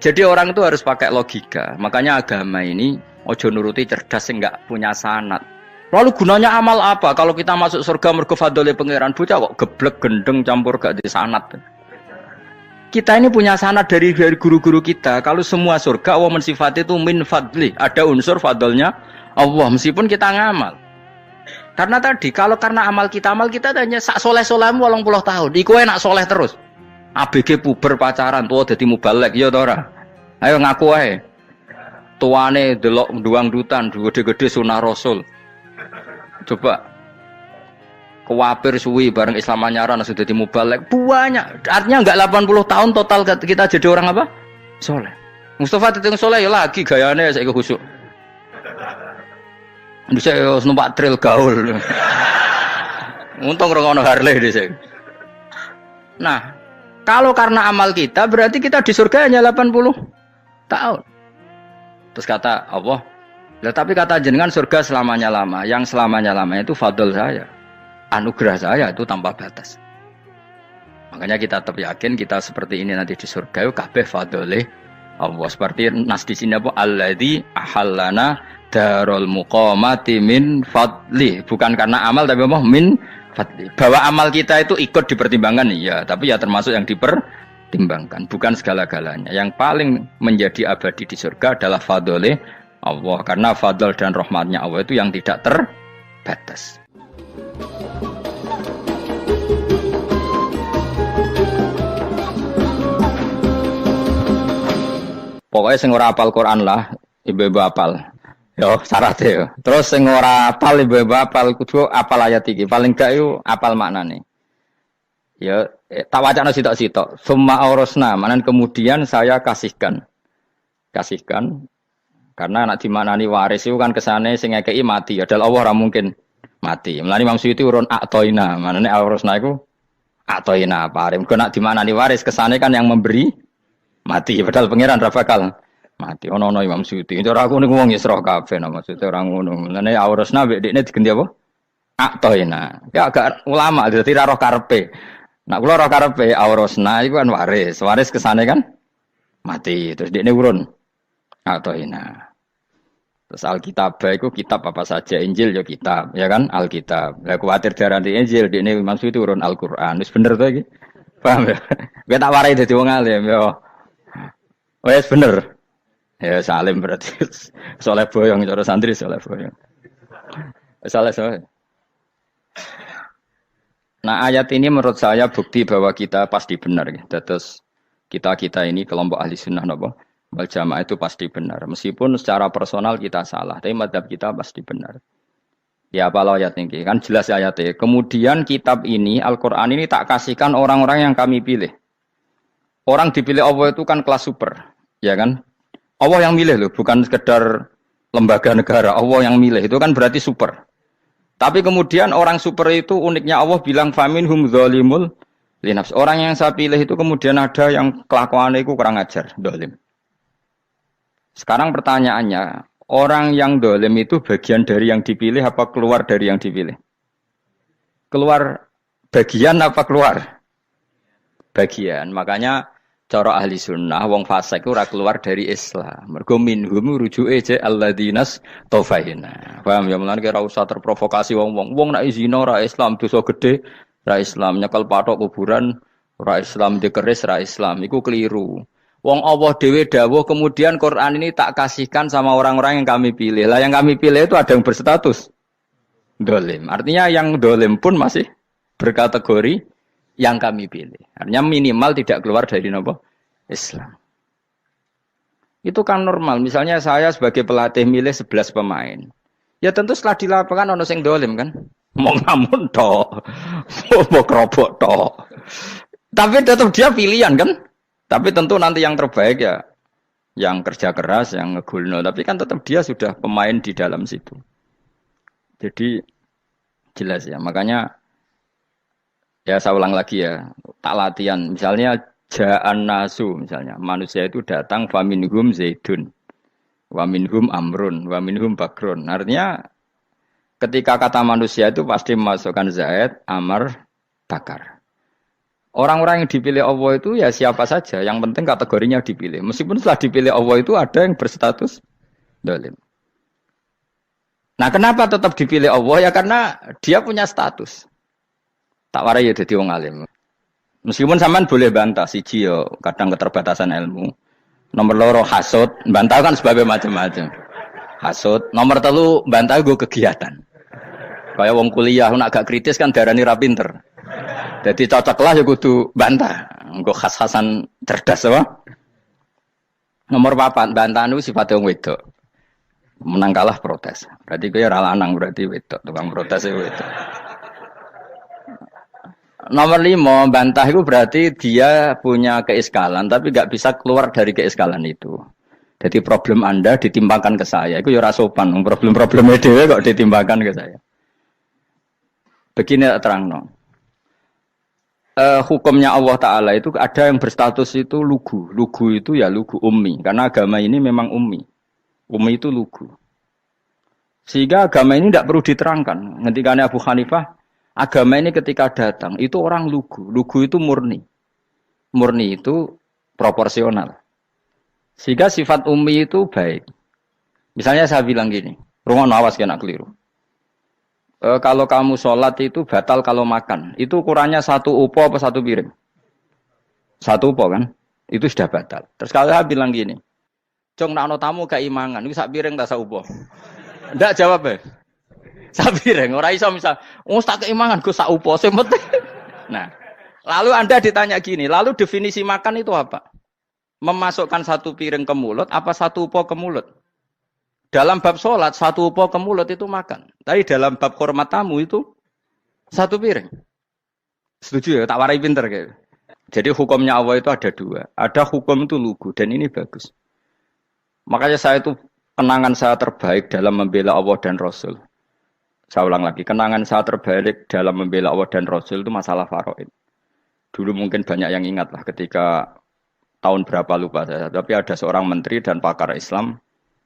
Jadi orang itu harus pakai logika. Makanya agama ini ojo nuruti cerdas sing enggak punya sanad. Lalu gunanya amal apa? Kalau kita masuk surga mergo fadhole pangeran, bocah kok geblek gendeng campur gak di sanad. Kita ini punya sanad dari guru-guru kita. Kalau semua surga Allah mensifati itu min fadli, ada unsur fadlnya Allah meskipun kita ngamal. Karena tadi kalau karena amal kita hanya sak soleh-solehmu 80 tahun. Iku enak soleh terus. ABG puber pacaran tua dadi mubalek ya ta ora? Ayo ngaku ae. Tuane delok nduang dutan gede-gede sunah Rasul. Coba kuwapir suwi bareng Islam anyaran sudah dadi mubalek banyak. Artinya enggak 80 tahun total kita jadi orang apa? Soleh. Mustafa titung soleh ya lagi gayane saiki khusuk. Bisa numpak trail gaul. Untung ngrungokno Harley dhisik. Nah, kalau karena amal kita berarti kita di surga hanya 80 tahun. Terus kata Allah, lah tapi kata jenengan surga selamanya lama. Yang selamanya lama itu fadl saya. Anugerah saya itu tanpa batas. Makanya kita tetap yakin kita seperti ini nanti di surga itu kabeh fadlih Allah. Seperti nas di sini apa? Alladzi ahallana darul muqamati min fadli. Bukan karena amal tapi apa? Min fadli. Bahwa amal kita itu ikut dipertimbangkan ya, tapi ya termasuk yang dipertimbangkan, bukan segala-galanya. Yang paling menjadi abadi di surga adalah fadlih Allah, karena fadl dan rahmatnya Allah itu yang tidak terbatas. Pokoknya sing ora apal Quran lah, ibu-ibu apal. Yo syaratnya yo. Terus sing ora apal ibu-ibu apal kudu apal ayat iki. Paling gak yo apal maknane. Ya tak wacana sitok-sitok. Summa aurasna, manan kemudian saya kasihkan. Kasihkan karena anak dimaknani waris itu kan kesane sing ngekeki mati. Adalah Allah ora mungkin mati. Mulane Imam Suyuti urun atoina, manane aurasna iku atoina paring. Kok nak dimaknani waris kesane kan yang memberi mati, padahal pangeran ra bakal mati. Ono Imam Suyuti. Cara aku niku wong Isra kabeh maksudnya ora ngono. Mulane aurasna mek dekne diganti apa? Atoina. Ya agak ulama dadi ra roh karepe. Nak kula roh karepe aurasna iku kan waris. Waris kesane kan mati. Terus dekne urun atoina. Terus Alkitab itu kitab apa saja, Injil ya kitab, ya kan Alkitab. Lah kuwatir diarani Injil, dekne Imam Suyuti urun Al-Qur'an. Wis bener to iki? Paham ya? Kowe tak warai dadi wong alim ya. Wes bener. Ya salim berarti. Soleh boyong cara santri soleh boyong. Soleh. Nah, ayat ini menurut saya bukti bahwa kita pasti benar gitu. Terus kita ini kelompok ahli sunnah napa? Wal jamaah itu pasti benar. Meskipun secara personal kita salah, tapi mazhab kita pasti benar. Ya apa ayat ini? Kan jelas ayatnya. Kemudian kitab ini, Al-Qur'an ini tak kasihkan orang-orang yang kami pilih. Orang dipilih Allah itu kan kelas super, ya kan? Allah yang milih loh, bukan sekedar lembaga negara. Allah yang milih itu kan berarti super. Tapi kemudian orang super itu uniknya Allah bilang faminhum dzalimul linafs. Orang yang saya pilih itu kemudian ada yang kelakuannya itu kurang ajar, zalim. Sekarang pertanyaannya, orang yang zalim itu bagian dari yang dipilih apa keluar dari yang dipilih? Keluar bagian apa keluar? Bagian. Makanya cara ahli sunnah wong fasik ora keluar dari Islam. Mergo minhum rujuke je alladinas taufaina. Paham ya, mulane ora usah terprovokasi wong-wong. Wong nek zina ora Islam, dosa gede ora Islam, nyekel patok kuburan ora Islam, dikeris ora Islam. Iku keliru. Wong Allah dhewe dawuh kemudian Quran ini tak kasihkan sama orang-orang yang kami pilih. Lah yang kami pilih itu ada yang berstatus dolim. Artinya yang dolim pun masih berkategori yang kami pilih. Artinya minimal tidak keluar dari Islam. Itu kan normal. Misalnya saya sebagai pelatih milih 11 pemain. Ya tentu setelah di lapangan ono sing dolim kan. Mau ngamun tok. Mau kerobok tok. Tapi tetap dia pilihan kan. Tapi tentu nanti yang terbaik ya yang kerja keras, yang ngegulno. Tapi kan tetap dia sudah pemain di dalam situ. Jadi jelas ya. Makanya ya saya ulang lagi ya, tak latihan. Misalnya ja'an nasu, misalnya manusia itu datang faminhum zaidun, waminhum amrun, waminhum bakrun. Artinya ketika kata manusia itu pasti memasukkan zaid, amr, bakar. Orang-orang yang dipilih Allah itu ya siapa saja, yang penting kategorinya dipilih. Meskipun setelah dipilih Allah itu ada yang berstatus dolim. Nah, kenapa tetap dipilih Allah? Ya karena dia punya status. Tak warai ya jadi wong alim. Meskipun sampean boleh bantah siji yo kadang keterbatasan ilmu. Nomor loro hasud, bantah kan sebabnya macam-macam. Hasud, nomor telu bantah gue kegiatan. Kayak wong kuliah nak agak kritis kan darani ra pinter. Jadi cocoklah ya kudu bantah. Engko khas-khasan cerdas apa? Nomor 4 bantah niku sifate wong wedok. Menang kalah protes. Berarti kowe ora lanang berarti wedok, tukang protes wedok. Nomor 5 bantah itu berarti dia punya keiskalan tapi enggak bisa keluar dari keiskalan itu. Jadi problem Anda ditimbangkan ke saya. Itu ya ora sopan. Problem-problemnya dhewe kok ditimbangkan ke saya. Begini terangno. Hukumnya Allah Ta'ala itu ada yang berstatus itu lugu. Lugu itu ya lugu ummi. Karena agama ini memang ummi. Ummi itu lugu. Sehingga agama ini tidak perlu diterangkan. Ngendikane Abu Hanifah, agama ini ketika datang, itu orang lugu. Lugu itu murni. Murni itu proporsional. Sehingga sifat ummi itu baik. Misalnya saya bilang gini, rungono awas kena keliru. Kalau kamu sholat itu batal kalau makan. Itu ukurannya 1 upo apa 1 piring? 1 upo kan? Itu sudah batal. Terus kalau saya bilang gini, Cong nak tamu keimangan, itu 1 piring tak 1 upo. Ndak jawab ya? 1 piring. Orang iso misal, tak keimangan, gue 1 upo. Nah, lalu Anda ditanya gini, lalu definisi makan itu apa? Memasukkan 1 piring ke mulut, apa 1 upo ke mulut? Dalam bab sholat, 1 upo ke mulut itu makan. Tapi dalam bab hormat tamu itu 1 piring. Setuju ya? Tak warai pinter kayak. Jadi hukumnya Allah itu ada 2. Ada hukum itu lugu dan ini bagus. Makanya saya itu kenangan saya terbaik dalam membela Allah dan Rasul. Saya ulang lagi, kenangan saya terbaik dalam membela Allah dan Rasul itu masalah faraid. Dulu mungkin banyak yang ingat lah ketika tahun berapa lupa saya. Tapi ada seorang menteri dan pakar Islam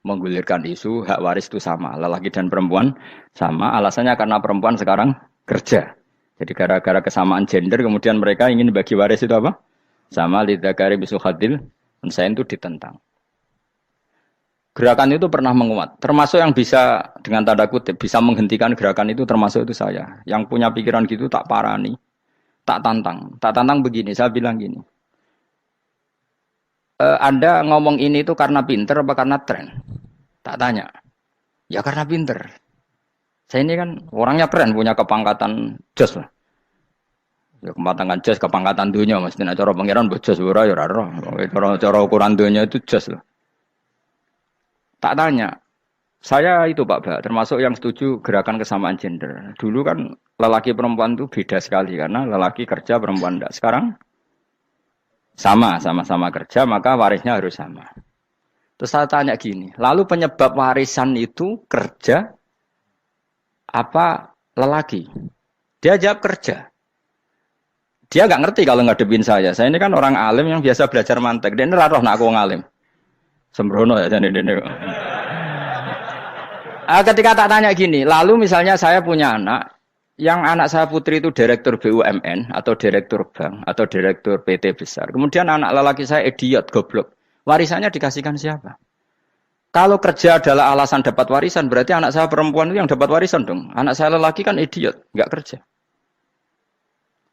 menggulirkan isu hak waris itu sama, lelaki dan perempuan sama, alasannya karena perempuan sekarang kerja. Jadi gara-gara kesamaan gender kemudian mereka ingin bagi waris itu apa? Sama lidzakari bisul hadil, saya itu ditentang. Gerakan itu pernah menguat, termasuk yang bisa dengan tanda kutip bisa menghentikan gerakan itu termasuk itu saya. Yang punya pikiran gitu tak parani, tak tantang begini, saya bilang gini. Anda ngomong ini itu karena pinter apa karena tren? Tak tanya. Ya karena pinter. Saya ini kan orangnya keren, punya kepangkatan jos lah. Ya kepangkatan jos, kepangkatan dunia. Mestinya cara pangeran bojos ora ya ora roh. Cara ukuran dunia itu jos lah. Tak tanya. Saya itu Pak Ba, termasuk yang setuju gerakan kesamaan gender. Dulu kan lelaki perempuan itu beda sekali karena lelaki kerja perempuan enggak. Sekarang sama-sama kerja, maka warisnya harus sama. Terus saya tanya gini, lalu penyebab warisan itu kerja apa lelaki? Dia jawab kerja. Dia nggak ngerti kalau ngadepin saya. Saya ini kan orang alim yang biasa belajar mantek. Dia ini roh nak aku ngalim. Sembrono ya jadi ini. Ketika tak tanya gini, lalu misalnya saya punya anak, yang anak saya putri itu direktur BUMN atau direktur bank atau direktur PT besar. Kemudian anak lelaki saya idiot, goblok. Warisannya dikasihkan siapa? Kalau kerja adalah alasan dapat warisan, berarti anak saya perempuan itu yang dapat warisan dong. Anak saya lelaki kan idiot, nggak kerja.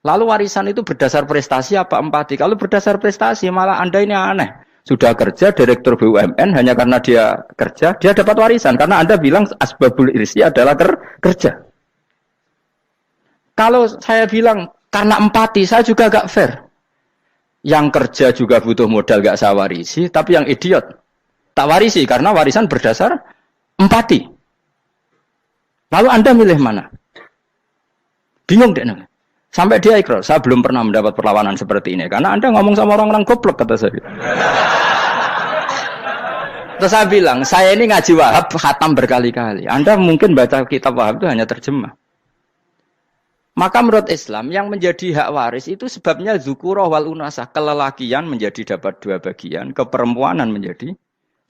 Lalu warisan itu berdasar prestasi apa empati? Kalau berdasar prestasi malah Anda ini aneh. Sudah kerja direktur BUMN hanya karena dia kerja, dia dapat warisan. Karena Anda bilang asbabul irsi adalah kerja. Kalau saya bilang karena empati, saya juga gak fair. Yang kerja juga butuh modal gak saya warisi, tapi yang idiot tak warisi karena warisan berdasar empati. Lalu Anda milih mana? Bingung deh. Sampai dia ikrar, saya belum pernah mendapat perlawanan seperti ini. Karena Anda ngomong sama orang-orang goblok, kata saya. Terus saya bilang, saya ini ngaji Wahab, khatam berkali-kali. Anda mungkin baca kitab Wahab itu hanya terjemah. Maka menurut Islam yang menjadi hak waris itu sebabnya zukurah wal unasah, kelelakian menjadi dapat 2 bagian, keperempuanan menjadi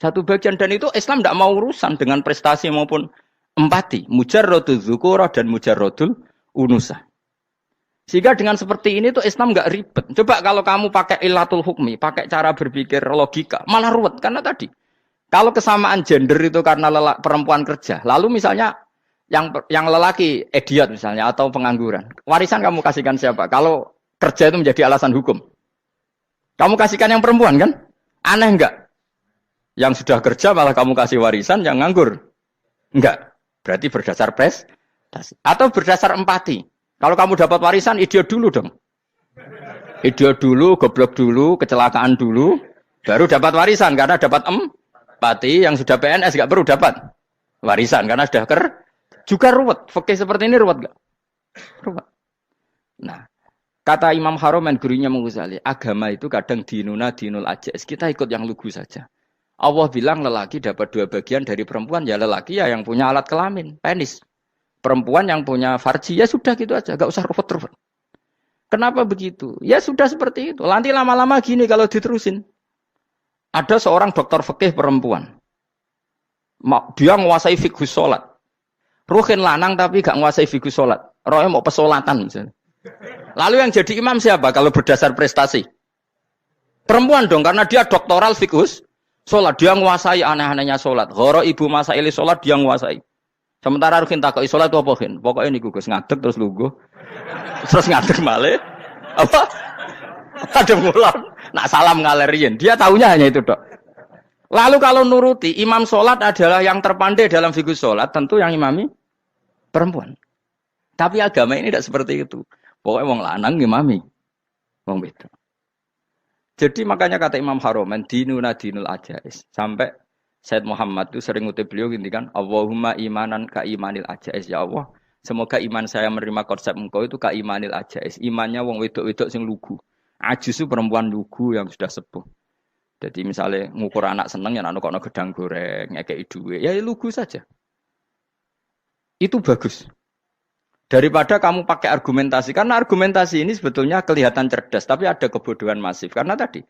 1 bagian, dan itu Islam tidak mau urusan dengan prestasi maupun empati, mujarrodul zukurah dan mujarrodul unusah. Sehingga dengan seperti ini tuh Islam nggak ribet. Coba kalau kamu pakai ilatul hukmi, pakai cara berpikir logika, malah ruwet. Karena tadi, kalau kesamaan gender itu karena perempuan kerja, lalu misalnya yang lelaki idiot misalnya atau pengangguran, warisan kamu kasihkan siapa? Kalau kerja itu menjadi alasan hukum, kamu kasihkan yang perempuan kan? Aneh enggak? Yang sudah kerja malah kamu kasih warisan, yang nganggur enggak? Berarti berdasar prestasi atau berdasar empati. Kalau kamu dapat warisan, idiot dulu dong. Idiot dulu, goblok dulu, kecelakaan dulu, baru dapat warisan karena dapat empati. Yang sudah PNS nggak perlu dapat warisan karena sudah juga ruwet. Fikih seperti ini ruwet nggak? Ruwet. Nah, kata Imam Haromen gurunya Ghazali, agama itu kadang dinuna dinul ajais. Kita ikut yang lugu saja. Allah bilang lelaki dapat 2 bagian dari perempuan, ya lelaki ya yang punya alat kelamin, penis. Perempuan yang punya farji, ya sudah gitu aja, gak usah ruwet-ruwet. Kenapa begitu? Ya sudah seperti itu. Nanti lama-lama gini kalau diterusin. Ada seorang dokter fikih perempuan. Dia menguasai fikih sholat. Ruhin lanang tapi gak menguasai fikih sholat. Rohnya mau pesolatan misalnya. Lalu yang jadi imam siapa kalau berdasar prestasi? Perempuan dong, karena dia doktoral fikih sholat. Dia menguasai aneh-anehnya sholat. Goro ibu masaili sholat dia menguasai. Sementara Rukin takoi sholat itu apa Rukin? Pokoknya ini Gus ngadeg terus lugu. Terus ngadeg malih. Apa? Ada ngulang. Nak salam ngalerin. Dia tahunya hanya itu dok. Lalu kalau nuruti, imam sholat adalah yang terpandai dalam fikih sholat. Tentu yang imami perempuan. Tapi agama ini tidak seperti itu. Pokoknya wong lanang imami. Wong beda. Jadi makanya kata Imam Haromen, dinuna dinul ajais. Sampai Said Muhammad itu sering ngutip beliau gini kan, Allahumma imanan ka imanil ajais, ya Allah. Semoga iman saya menerima konsep engkau itu ka imanil ajais. Imannya wong wedok-wedok sing lugu. Ajis itu perempuan lugu yang sudah sepuh. Jadi misalnya ngukur anak seneng ya anak kono gedang goreng, ngekei duwe, ya lugu saja. Itu bagus. Daripada kamu pakai argumentasi, karena argumentasi ini sebetulnya kelihatan cerdas, tapi ada kebodohan masif. Karena tadi,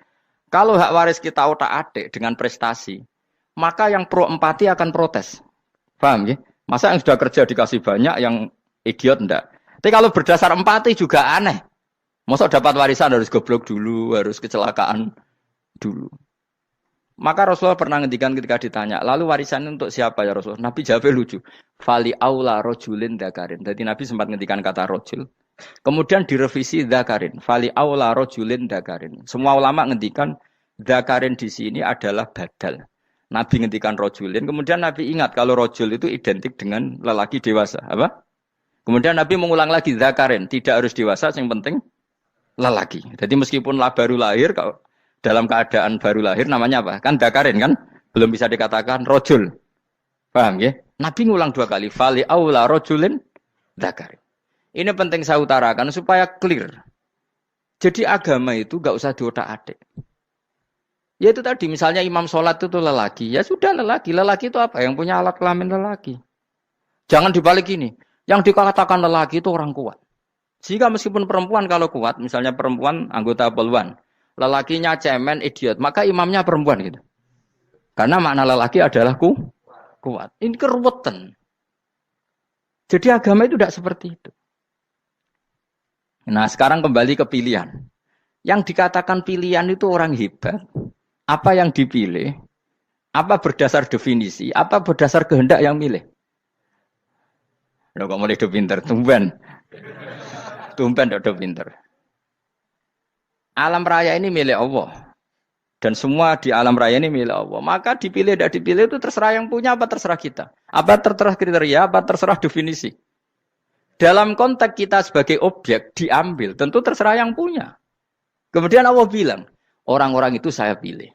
kalau hak waris kita otak-atik dengan prestasi, maka yang pro empati akan protes. Paham ya? Masa yang sudah kerja dikasih banyak, yang idiot enggak. Tapi kalau berdasar empati juga aneh. Masa dapat warisan harus goblok dulu, harus kecelakaan dulu. Maka Rasulullah pernah ngendikan ketika ditanya, lalu warisan untuk siapa ya Rasulullah? Nabi jawabnya lucu. Fali aula rojulin dakarin. Jadi Nabi sempat ngendikan kata rojul. Kemudian direvisi dakarin. Fali aula rojulin dakarin. Semua ulama ngendikan dakarin di sini adalah badal. Nabi ngendikan rojulin, kemudian Nabi ingat kalau rojul itu identik dengan lelaki dewasa. Apa? Kemudian Nabi mengulang lagi zakarin, tidak harus dewasa, yang penting lelaki. Jadi meskipun baru lahir, kalau dalam keadaan baru lahir namanya apa? Kan zakarin kan? Belum bisa dikatakan rojul. Paham ya? Nabi ngulang 2 kali, fali aula rojulin zakarin. Ini penting saya utarakan supaya clear. Jadi agama itu gak usah diotak-atik. Ya itu tadi, misalnya imam sholat itu lelaki. Ya sudah lelaki. Lelaki itu apa? Yang punya alat kelamin lelaki. Jangan dibalik ini. Yang dikatakan lelaki itu orang kuat. Jika meskipun perempuan kalau kuat, misalnya perempuan anggota poluan, lelakinya cemen, idiot, maka imamnya perempuan gitu. Karena makna lelaki adalah kuat. Ini keruwetan. Jadi agama itu tidak seperti itu. Nah sekarang kembali ke pilihan. Yang dikatakan pilihan itu orang hebat. Apa yang dipilih, apa berdasar definisi, apa berdasar kehendak yang milih. Loh kok mulai pinter, tumben udah pinter. Alam raya ini milik Allah. Dan semua di alam raya ini milik Allah. Maka dipilih tidak dipilih itu terserah yang punya, apa terserah kita. Apa terserah kriteria, apa terserah definisi. Dalam konteks kita sebagai objek diambil, tentu terserah yang punya. Kemudian Allah bilang, orang-orang itu saya pilih.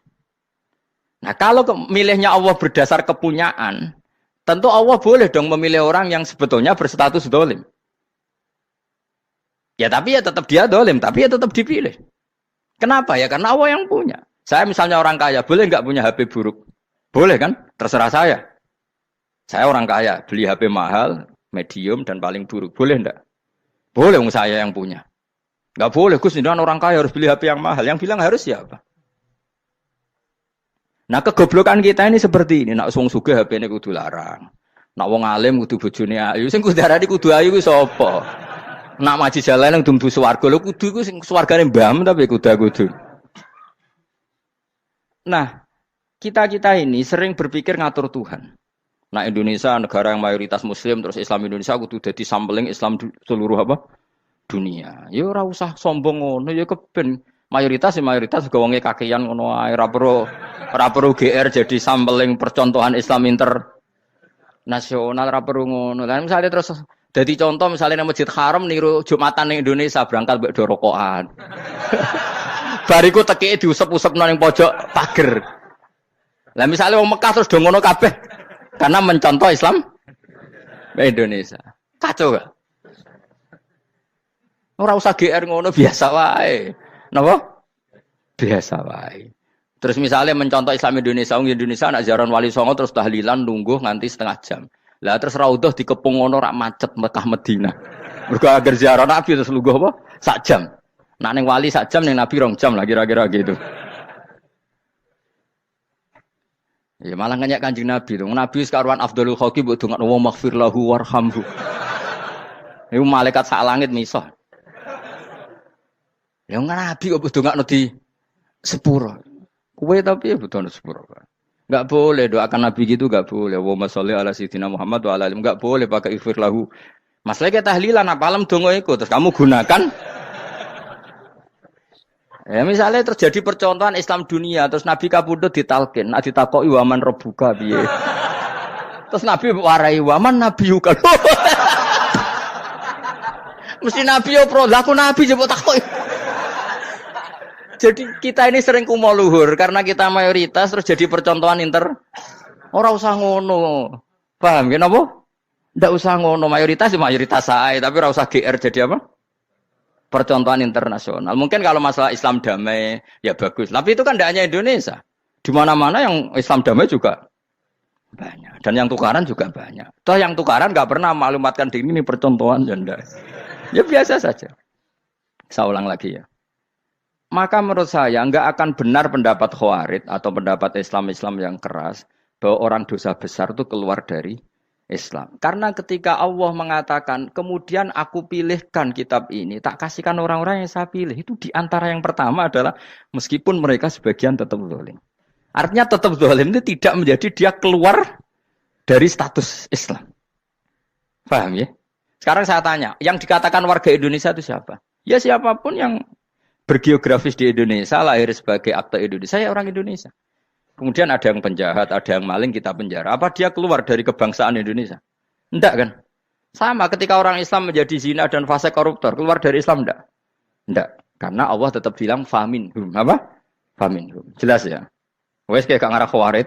Nah kalau milihnya Allah berdasar kepunyaan, tentu Allah boleh dong memilih orang yang sebetulnya berstatus dolim. Ya tapi ya tetap dia dolim, tapi ya tetap dipilih. Kenapa ya? Karena Allah yang punya. Saya misalnya orang kaya, boleh nggak punya HP buruk? Boleh kan? Terserah saya. Saya orang kaya, beli HP mahal, medium, dan paling buruk. Boleh enggak? Boleh, saya yang punya. Nggak boleh, Gus, ini orang kaya harus beli HP yang mahal. Yang bilang harus siapa? Nah kegoblokan kita ini seperti ini. Nak wong sugih HP ini kudu larang. Nak wong alim kudu bojone ayu. Sing kudu darani kudu ayu ku sapa? Nak maji jalan yang dumdu swarga lho kudu iku sing swargane mbam tapi kudu. Nah, kita ini sering berpikir ngatur Tuhan. Nah, Indonesia negara yang mayoritas muslim terus Islam Indonesia kudu dadi sampling Islam seluruh apa? Dunia. Ya ora usah sombong ngono ya keben mayoritas juga wonge kakean ngono ae ora perlu GR jadi sampling percontohan Islam internasional ora perlu ngono. Lah misalnya terus jadi contoh misalnya nang Masjid Haram niru Jumatan ning Indonesia berangkat mbek do rokokan. Bariku tekike diusep-usepno ning pojok pager. Lah misalnya wong Mekah terus do ngono kabeh karena mencontoh Islam Indonesia. Kacau gak? Ora usah GR ngono biasa wae. Napa? Biasa wae. Terus misalnya mencontoh Islam Indonesia, Indonesia nak ziarah Wali Songo terus tahlilan nunggu nganti setengah jam. Lah terus raudhah dikepung ngono rak macet Mekah Madinah. Mergo agar ziarah Nabi terus lungguh apa? Sak jam. Nak ning wali sak jam ning Nabi 2 jam lah kira-kira gitu. Ya malah nganyak Kanjeng Nabi dong. Nabi sekaruan afdhalul khalqi mbok dongakno wa maghfir lahu warhamhu. Iku malaikat sak langit misah. Ya Nabi kok dongakno di sepuro. Kowe tapi ya butuh sepuro. Enggak boleh doakan Nabi gitu enggak boleh. Wa sholli ala sayyidina Muhammad wa ala alihi enggak boleh pakai ighfir lahu. Masalahnya kita tahlilan apalem donga iku terus kamu gunakan. Ya misalnya terjadi percontohan Islam dunia terus Nabi kapundhut ditalkin, nek ditakoki waman rebuka piye. Terus Nabi warai waman nabiyuka. Mesti Nabi yo pro, lah aku Nabi jebok takoki. Jadi kita ini sering kumo luhur karena kita mayoritas terus jadi percontohan Ora usah ngono. Paham ya napa? Ndak usah ngono, mayoritas sae, tapi ora usah GR jadi apa? Percontohan internasional. Mungkin kalau masalah Islam damai ya bagus. Tapi itu kan tidak hanya Indonesia. Di mana-mana yang Islam damai juga banyak. Dan yang tukaran juga banyak. Toh yang tukaran nggak pernah maklumatkan diri ini percontohan janda. Ya biasa saja. Saya ulang lagi ya. Maka menurut saya nggak akan benar pendapat Khawarij atau pendapat Islam yang keras bahwa orang dosa besar itu keluar dari Islam. Karena ketika Allah mengatakan, kemudian aku pilihkan kitab ini, tak kasihkan orang-orang yang saya pilih. Itu diantara yang pertama adalah meskipun mereka sebagian tetap zalim. Artinya tetap zalim itu tidak menjadi dia keluar dari status Islam. Paham ya? Sekarang saya tanya, yang dikatakan warga Indonesia itu siapa? Ya siapapun yang bergeografis di Indonesia, lahir sebagai akte Indonesia, saya orang Indonesia. Kemudian ada yang penjahat, ada yang maling, kita penjara. Apa dia keluar dari kebangsaan Indonesia? Enggak kan? Sama ketika orang Islam menjadi zina dan fase koruptor, keluar dari Islam enggak? Enggak. Karena Allah tetap bilang faminhum. Apa? Faminhum. Jelas ya? Wes kayak gak ngarah Khawarij.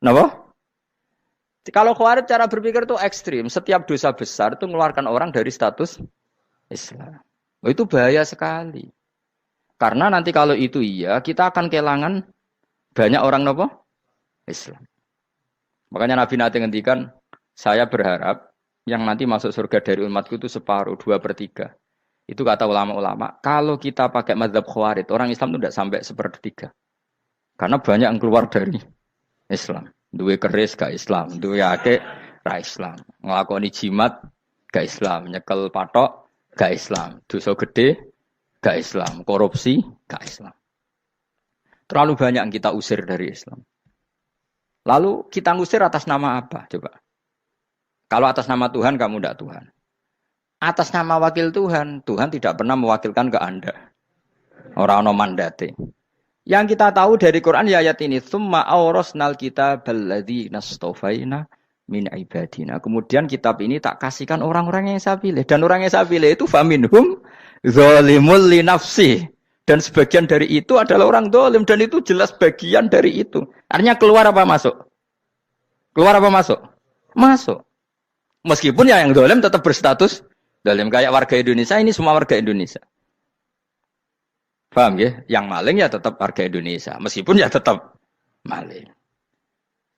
Napa? Kalau Khawarij cara berpikir itu ekstrim. Setiap dosa besar itu mengeluarkan orang dari status Islam. Oh, itu bahaya sekali. Karena nanti kalau itu iya, kita akan kehilangan banyak orang nopo Islam. Makanya Nabi nanti ngendikan, saya berharap yang nanti masuk surga dari umatku itu separuh, 2/3. Itu kata ulama-ulama. Kalau kita pakai mazhab Khawarij, orang Islam itu tidak sampai 1/3. Karena banyak yang keluar dari Islam. Duwe keris gak Islam, duwe akeh ra Islam. Nglakoni jimat gak Islam, nyekel patok gak Islam, dosa gede gak Islam, korupsi gak Islam. Terlalu banyak yang kita usir dari Islam. Lalu kita ngusir atas nama apa? Coba. Kalau atas nama Tuhan, kamu tidak Tuhan. Atas nama wakil Tuhan, Tuhan tidak pernah mewakilkan ke Anda. Orang-orang mandate. Yang kita tahu dari Quran ya ayat ini, tsumma awrasnal kitabal ladzina astafaina min ibadina. Kemudian kitab ini tak kasihkan orang-orang yang saya pilih. Dan orang yang saya pilih itu faminhum zalimul li nafsi. Dan sebagian dari itu adalah orang zalim. Dan itu jelas bagian dari itu. Artinya keluar apa masuk? Keluar apa masuk? Masuk. Meskipun ya yang zalim tetap berstatus zalim. Kayak warga Indonesia, ini semua warga Indonesia. Paham ya? Yang maling ya tetap warga Indonesia. Meskipun ya tetap maling.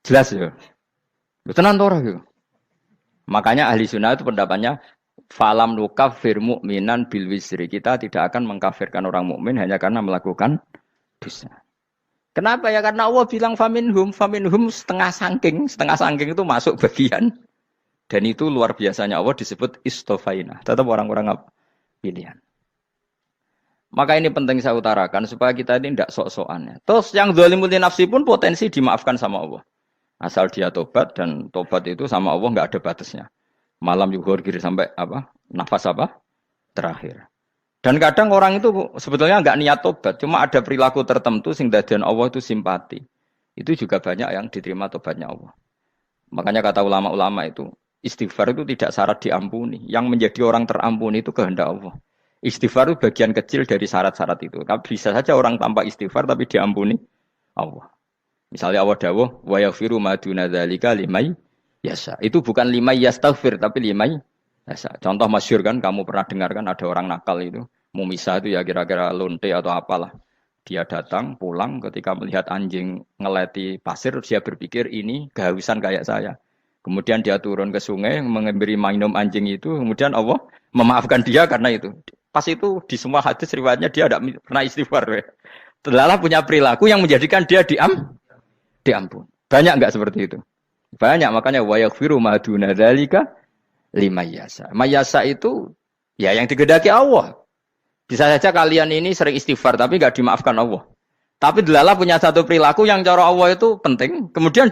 Jelas ya? Tenan ora gitu. Makanya ahli sunnah itu pendapatnya falam nukafir mu'minan bil wisri. Kita tidak akan mengkafirkan orang mukmin hanya karena melakukan dosa. Kenapa ya? Karena Allah bilang faminhum setengah sangking itu masuk bagian Dan itu luar biasanya Allah disebut istofaina. Tetap orang-orang pilihan. Maka ini penting saya utarakan supaya kita ini tidak sok-sokan. Terus yang zalimul nafsi pun potensi dimaafkan sama Allah. Asal dia tobat dan tobat itu sama Allah nggak ada batasnya. Malam yuhur kiri sampai nafas terakhir. Dan kadang orang itu sebetulnya nggak niat tobat, cuma ada perilaku tertentu sehingga dadian Allah itu simpati. Itu juga banyak yang diterima tobatnya Allah. Makanya kata ulama-ulama itu istighfar itu tidak syarat diampuni. Yang menjadi orang terampuni itu kehendak Allah. Istighfar itu bagian kecil dari syarat-syarat itu. Tapi bisa saja orang tanpa istighfar tapi diampuni Allah. Misalnya Allah dawuh wa yaghfiru ma duna dzalika limay yasha. Itu bukan limay yastaghfir tapi limay yasha. Contoh masyhur kan kamu pernah dengar kan ada orang nakal itu mau misah itu ya kira-kira lonte atau apalah. Dia datang pulang ketika melihat anjing ngeleti pasir dia berpikir ini kehausan kayak saya. Kemudian dia turun ke sungai memberi minum anjing itu kemudian Allah memaafkan dia karena itu. Pas itu di semua hadis riwayatnya dia tidak pernah istighfar. Telah punya perilaku yang menjadikan dia diampun. Banyak enggak seperti itu? Banyak, makanya wa yaghfiru ma duna dzalika limayasa. Mayasa itu ya yang digedaki Allah. Bisa saja kalian ini sering istighfar tapi enggak dimaafkan Allah. Tapi delalah punya satu perilaku yang cara Allah itu penting, kemudian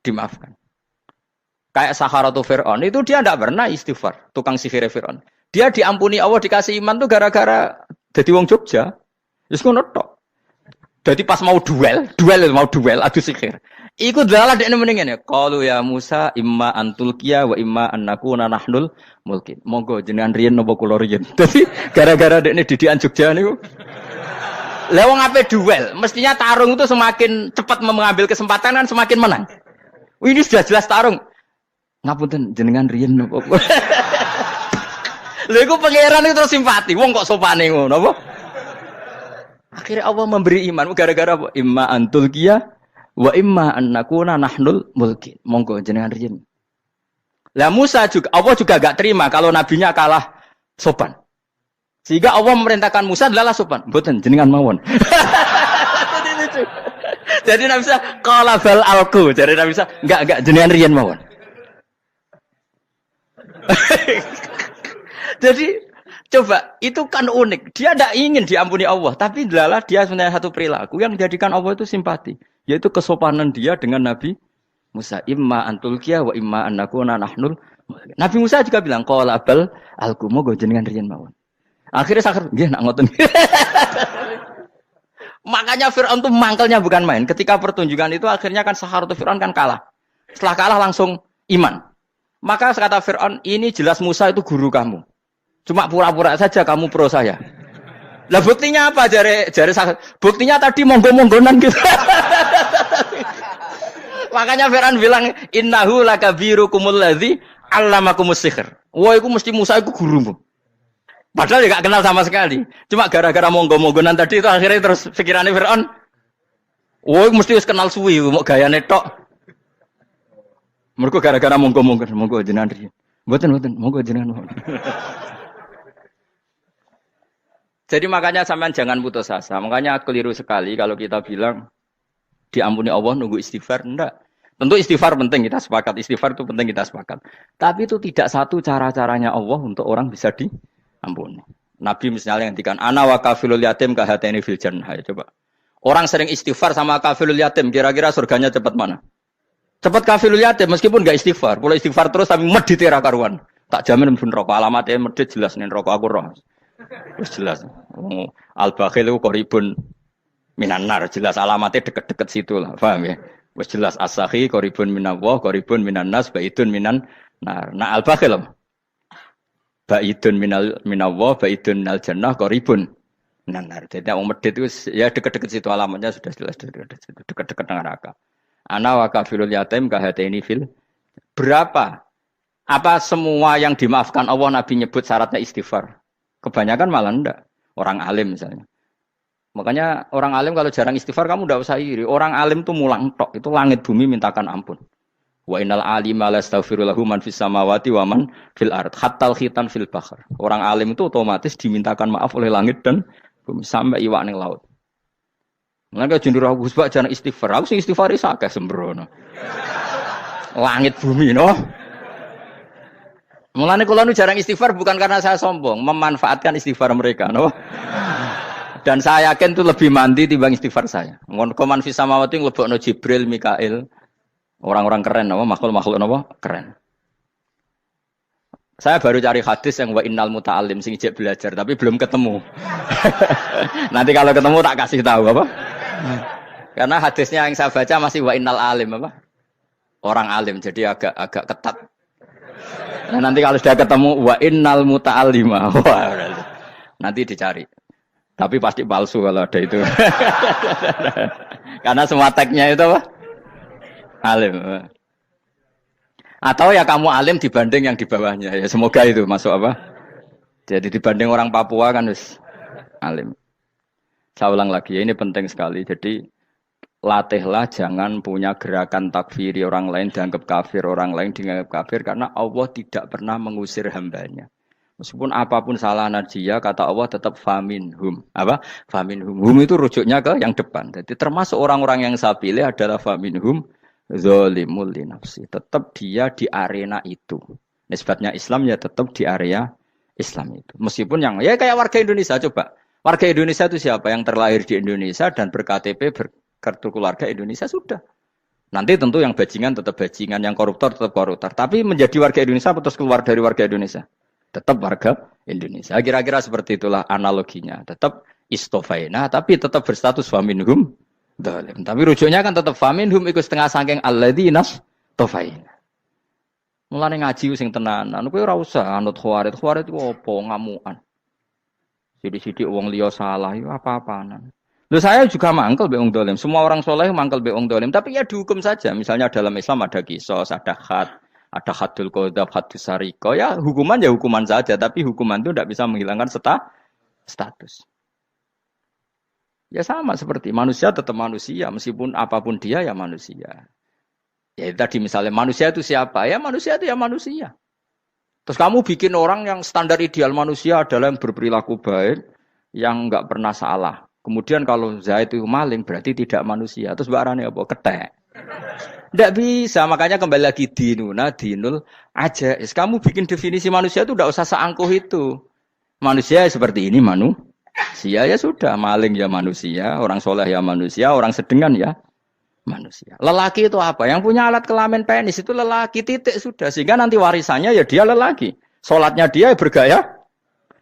dimaafkan. Kayak Saharatu Fir'aun itu dia tidak pernah istighfar, tukang sihir Fir'aun. Dia diampuni Allah dikasih iman tuh gara-gara jadi wong Jogja. Terus ngono tok. Jadi pas mau duel adu sihir. Iku delalah dekne mendingan ya. Qalu ya Musa imma antulqiya wa imma annakuna nahnul mulkin. Monggo jenengan riyen napa kula riyen. Dadi gara-gara dekne didikan Jogja niku. Lah wong ape duel, mestinya tarung itu semakin cepat mengambil kesempatan kan semakin menang. Ini sudah jelas tarung. Ngapunten jenengan riyen napa. Lha iku pangeran itu terus simpati. Wong kok sopane ngono apa? Akhirnya Allah memberi iman gara-gara apa? Imma antulqiya wa imma annakuna nahnul mulkin. Monggo jenengan riyen. Lah Musa juga Allah juga enggak terima kalau nabinya kalah sopan. Sehingga Allah memerintahkan Musa adalah sopan. Mboten jenengan mawon. Jadi Nabi Musa qala bal alqu. Jadi Nabi Musa enggak jenengan riyen mawon. Jadi coba itu kan unik. Dia tidak ingin diampuni Allah, tapi adalah dia sebenarnya satu perilaku yang menjadikan Allah itu simpati, yaitu kesopanan dia dengan Nabi Musa. Imma antulqiya wa imma annakuna nahnul. Nabi Musa juga bilang qala bal alqu moga jenengan riyen mawon. Akhirnya sakar nggih nak ngoten. Makanya Firaun itu mangkelnya bukan main. Ketika pertunjukan itu akhirnya kan Saharatu Firaun kan kalah. Setelah kalah langsung iman. Maka kata Firaun, ini jelas Musa itu guru kamu. Cuma pura-pura saja kamu pro saya. Lah buktinya apa? Jare buktinya tadi monggo-monggonan gitu. Makanya Fir'aun bilang innahu lakabirukumul ladzi 'allamakumus sihr. Wah, iku mesti Musa iku gurumu. Padahal dia enggak kenal sama sekali. Cuma gara-gara monggo-monggonan tadi itu akhirnya terus pikirannya Fir'aun. Wah, mesti wis kenal suwi mau gayane tok. Mergo gara-gara monggo-monggon, monggo jenengan riyen. Mboten, monggo jenengan. Jadi makanya sampean jangan putus asa. Makanya keliru sekali kalau kita bilang diampuni Allah nunggu istighfar. Enggak. Tentu istighfar penting, kita sepakat. Istighfar itu penting, kita sepakat. Tapi itu tidak satu cara-caranya Allah untuk orang bisa diampuni. Nabi misalnya ngendikan ana wa kafilul yatim kahateni fil jannah. Coba. Orang sering istighfar sama kafilul yatim, kira-kira surganya cepat mana? Cepat kafilul yatim meskipun enggak istighfar. Kalau istighfar terus tapi medit ra karuan. Tak jamin pun rokok alamatnya medit jelas nih rokok aku roh. Terus jelas. Al-bakhil itu koribun minan nar, jelas alamatnya deket-deket situ lah, paham ya? Wes jelas as-sakhi koribun minallah, koribun minan nas, baidun minan nar. Nah al-bakhil baidun minallah, baidun minal jannah, koribun minan nar. Jadi yang medit itu ya deket-deket situ alamatnya sudah jelas deket-deket neraka. Ana wa kafilul yatim kahataini fil. Berapa? Apa semua yang dimaafkan Allah Nabi nyebut syaratnya istighfar? Kebanyakan malah enggak. Orang alim misalnya. Makanya orang alim kalau jarang istighfar kamu enggak usah iri. Orang alim tuh mulang tok. Itu langit bumi mintakan ampun. Wa innal alima la yastaghfiru lahu man fis samawati wa man fil ard. Hattal khitan fil bahr. Orang alim itu otomatis dimintakan maaf oleh langit dan bumi sampai iwak ning laut. Mengapa jendur aku sebab jarang istighfar. Aku sing istighfar isa akeh sembrono. Langit bumi no. Mulane kula nu jarang istighfar bukan karena saya sombong, memanfaatkan istighfar mereka, no? Dan saya yakin itu lebih mandi timbang istighfar saya. Koman fi samawati nglebokno Jibril, Mikail, orang-orang keren, no? Makhluk-makhluk no? Keren. Saya baru cari hadis yang wa innal muta'allim sing ijek belajar tapi belum ketemu. Nanti kalau ketemu tak kasih tahu apa? Karena hadisnya yang saya baca masih wa innal alim apa? Orang alim jadi agak ketat. Nah, nanti kalau sudah ketemu wa innal muta'allima. Nanti dicari. Tapi pasti palsu kalau ada itu. Karena semua tagnya itu apa? Alim. Atau ya kamu alim dibanding yang di bawahnya. Ya semoga itu masuk apa? Jadi dibanding orang Papua kan wis alim. Saya ulang lagi, ini penting sekali. Jadi latihlah jangan punya gerakan takfiri orang lain dianggap kafir, orang lain dianggap kafir karena Allah tidak pernah mengusir hambanya. Meskipun apapun salah najiyah, kata Allah tetap faminhum. Apa? Faminhum. Hum itu rujuknya ke yang depan. Jadi termasuk orang-orang yang saya pilih adalah faminhum zalimul li nafsi. Tetap dia di arena itu. Nisbatnya Islam ya tetap di area Islam itu. Meskipun yang ya kayak warga Indonesia coba. Warga Indonesia itu siapa? Yang terlahir di Indonesia dan ber-KTP berkartu keluarga Indonesia sudah. Nanti tentu yang bajingan tetap bajingan, yang koruptor tetap koruptor. Tapi menjadi warga Indonesia terus keluar dari warga Indonesia. Tetap warga Indonesia. Kira-kira seperti itulah analoginya. Tetap istofaina, tapi tetap berstatus faminhum zalim. Tapi rujuknya kan tetap faminhum ikut setengah sangking alladzinas tofaina. Mulane ngaji sing tenanan, kowe ora usah anut khawarit. Khawarit ku opo ngamukan. Sidik-sidik wong liya salah itu apa-apaan. Loh saya juga mangkel be wong dolim. Semua orang soleh mangkel be wong dolim. Tapi ya dihukum saja. Misalnya dalam Islam ada kisos, ada ada hadul qadzaf, hadus sariko. Ya hukuman saja. Tapi hukuman itu tidak bisa menghilangkan status. Ya sama seperti manusia tetap manusia. Meskipun apapun dia ya manusia. Ya tadi misalnya manusia itu siapa? Ya manusia itu ya manusia. Terus kamu bikin orang yang standar ideal manusia adalah yang berperilaku baik, yang enggak pernah salah. Kemudian kalau Zaid itu maling berarti tidak manusia. Terus barangnya apa? Ketek. Tidak bisa. Makanya kembali lagi dinul aja. Kamu bikin definisi manusia itu tidak usah seangkuh itu. Manusia seperti ini manusia ya sudah. Maling ya manusia, orang soleh ya manusia, orang sedengan ya manusia. Lelaki itu apa? Yang punya alat kelamin penis itu lelaki, titik sudah. Sehingga nanti warisannya ya dia lelaki. Sholatnya dia ya bergaya.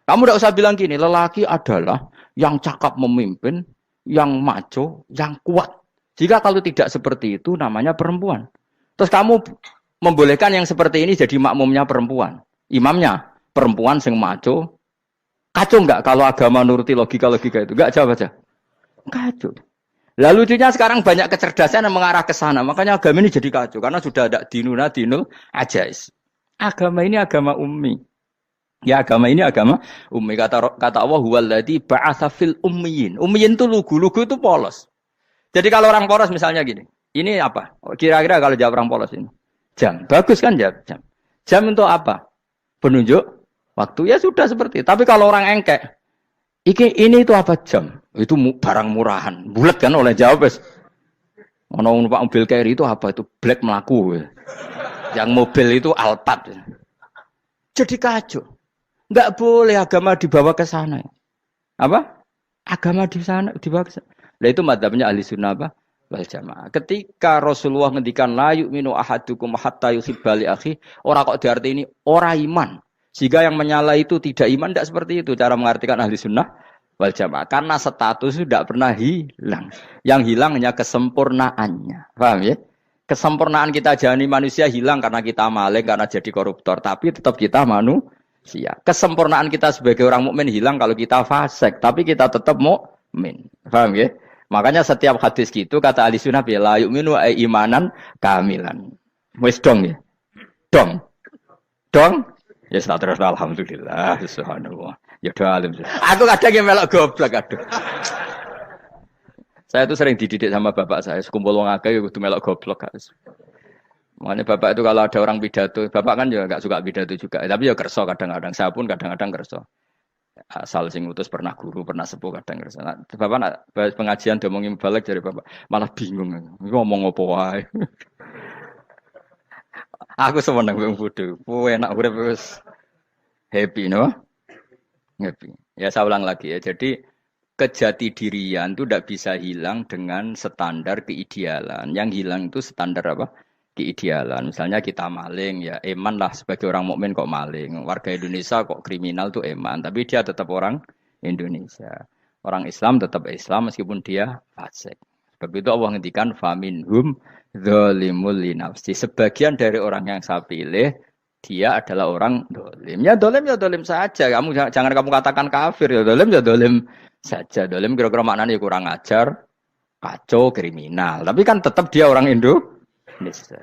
Kamu tidak usah bilang gini, lelaki adalah yang cakap memimpin, yang maco, yang kuat. Jika kalau tidak seperti itu namanya perempuan. Terus kamu membolehkan yang seperti ini jadi makmumnya perempuan. Imamnya perempuan sing maco. Kacau enggak kalau agama nuruti logika-logika itu? Enggak, jawab aja. Kacau. Lalu lucunya sekarang banyak kecerdasan yang mengarah ke sana. Makanya agama ini jadi kacau. Karena sudah ada dinul ajais. Agama ini agama ummi. Ya agama ini agama ummi. Kata Allah, huwaladzi ba'atsa fil ummiyin. Ummiyin itu lugu itu polos. Jadi kalau orang polos misalnya gini. Ini apa? Kira-kira kalau jawab orang polos ini. Jam. Bagus kan jawab jam. Jam untuk apa? Penunjuk waktu. Ya sudah seperti itu. Tapi kalau orang engkek. Ini itu apa jam? Itu barang murahan. Bulat kan oleh jawab. Ono numpak mobil carry itu apa? Itu black melaku. Yang mobil itu Alphard. Jadi kacau. Enggak boleh agama dibawa ke sana. Apa? Agama di sana dibawa ke sana. Nah itu madzhabnya ahli sunnah apa? Wal jamaah. Ketika Rasulullah ngendikan la yu'minu ahadukum hatta yuhibba li akhi, ora kok diarti ini ora iman. Sehingga yang menyala itu tidak iman, tidak seperti itu cara mengartikan ahli sunnah wal jamaah. Karena status itu tidak pernah hilang. Yang hilang hanya kesempurnaannya. Paham ya? Kesempurnaan kita jadi manusia hilang karena kita maling, karena jadi koruptor. Tapi tetap kita manusia. Kesempurnaan kita sebagai orang mukmin hilang kalau kita fasik. Tapi kita tetap mukmin. Paham ya? Makanya setiap hadis gitu kata ahli sunnah la yu'minu imanan kamilan. Wis dong ya? Dong? Ya terus alhamdulillah subhanallah. Ya doa alim. Aku kadang yang melok goblok aduh. Saya tuh sering dididik sama bapak saya, sekumpul wong akeh kudu melok goblok guys. Makanya bapak itu kalau ada orang pidato, bapak kan juga enggak suka pidato juga, tapi ya kerso kadang-kadang. Saya pun kadang-kadang kerso. Asal sing utus pernah guru, pernah sepuh kadang kerso. Nah, bapak nak pengajian diomongin balik dari bapak, malah bingung. Ngomong apa wae. Aku seneng wong bodho. Kowe enak urip wis happy no? Happy. Ya saya ulang lagi ya. Jadi kejati dirian itu tidak bisa hilang dengan standar keidealan. Yang hilang itu standar apa? Keidealan. Misalnya kita maling ya eman lah sebagai orang mukmin kok maling. Warga Indonesia kok kriminal tuh eman, tapi dia tetap orang Indonesia. Orang Islam tetap Islam meskipun dia fasik. Sebab itu Allah ngendikan faminhum zalimul linafsi. Sebagian dari orang yang saya pilih dia adalah orang dolim. Ya dolim saja. Jangan kamu katakan kafir ya dolim saja. Dolim kira-kira maknanya kurang ajar, kacau, kriminal. Tapi kan tetap dia orang Indonesia.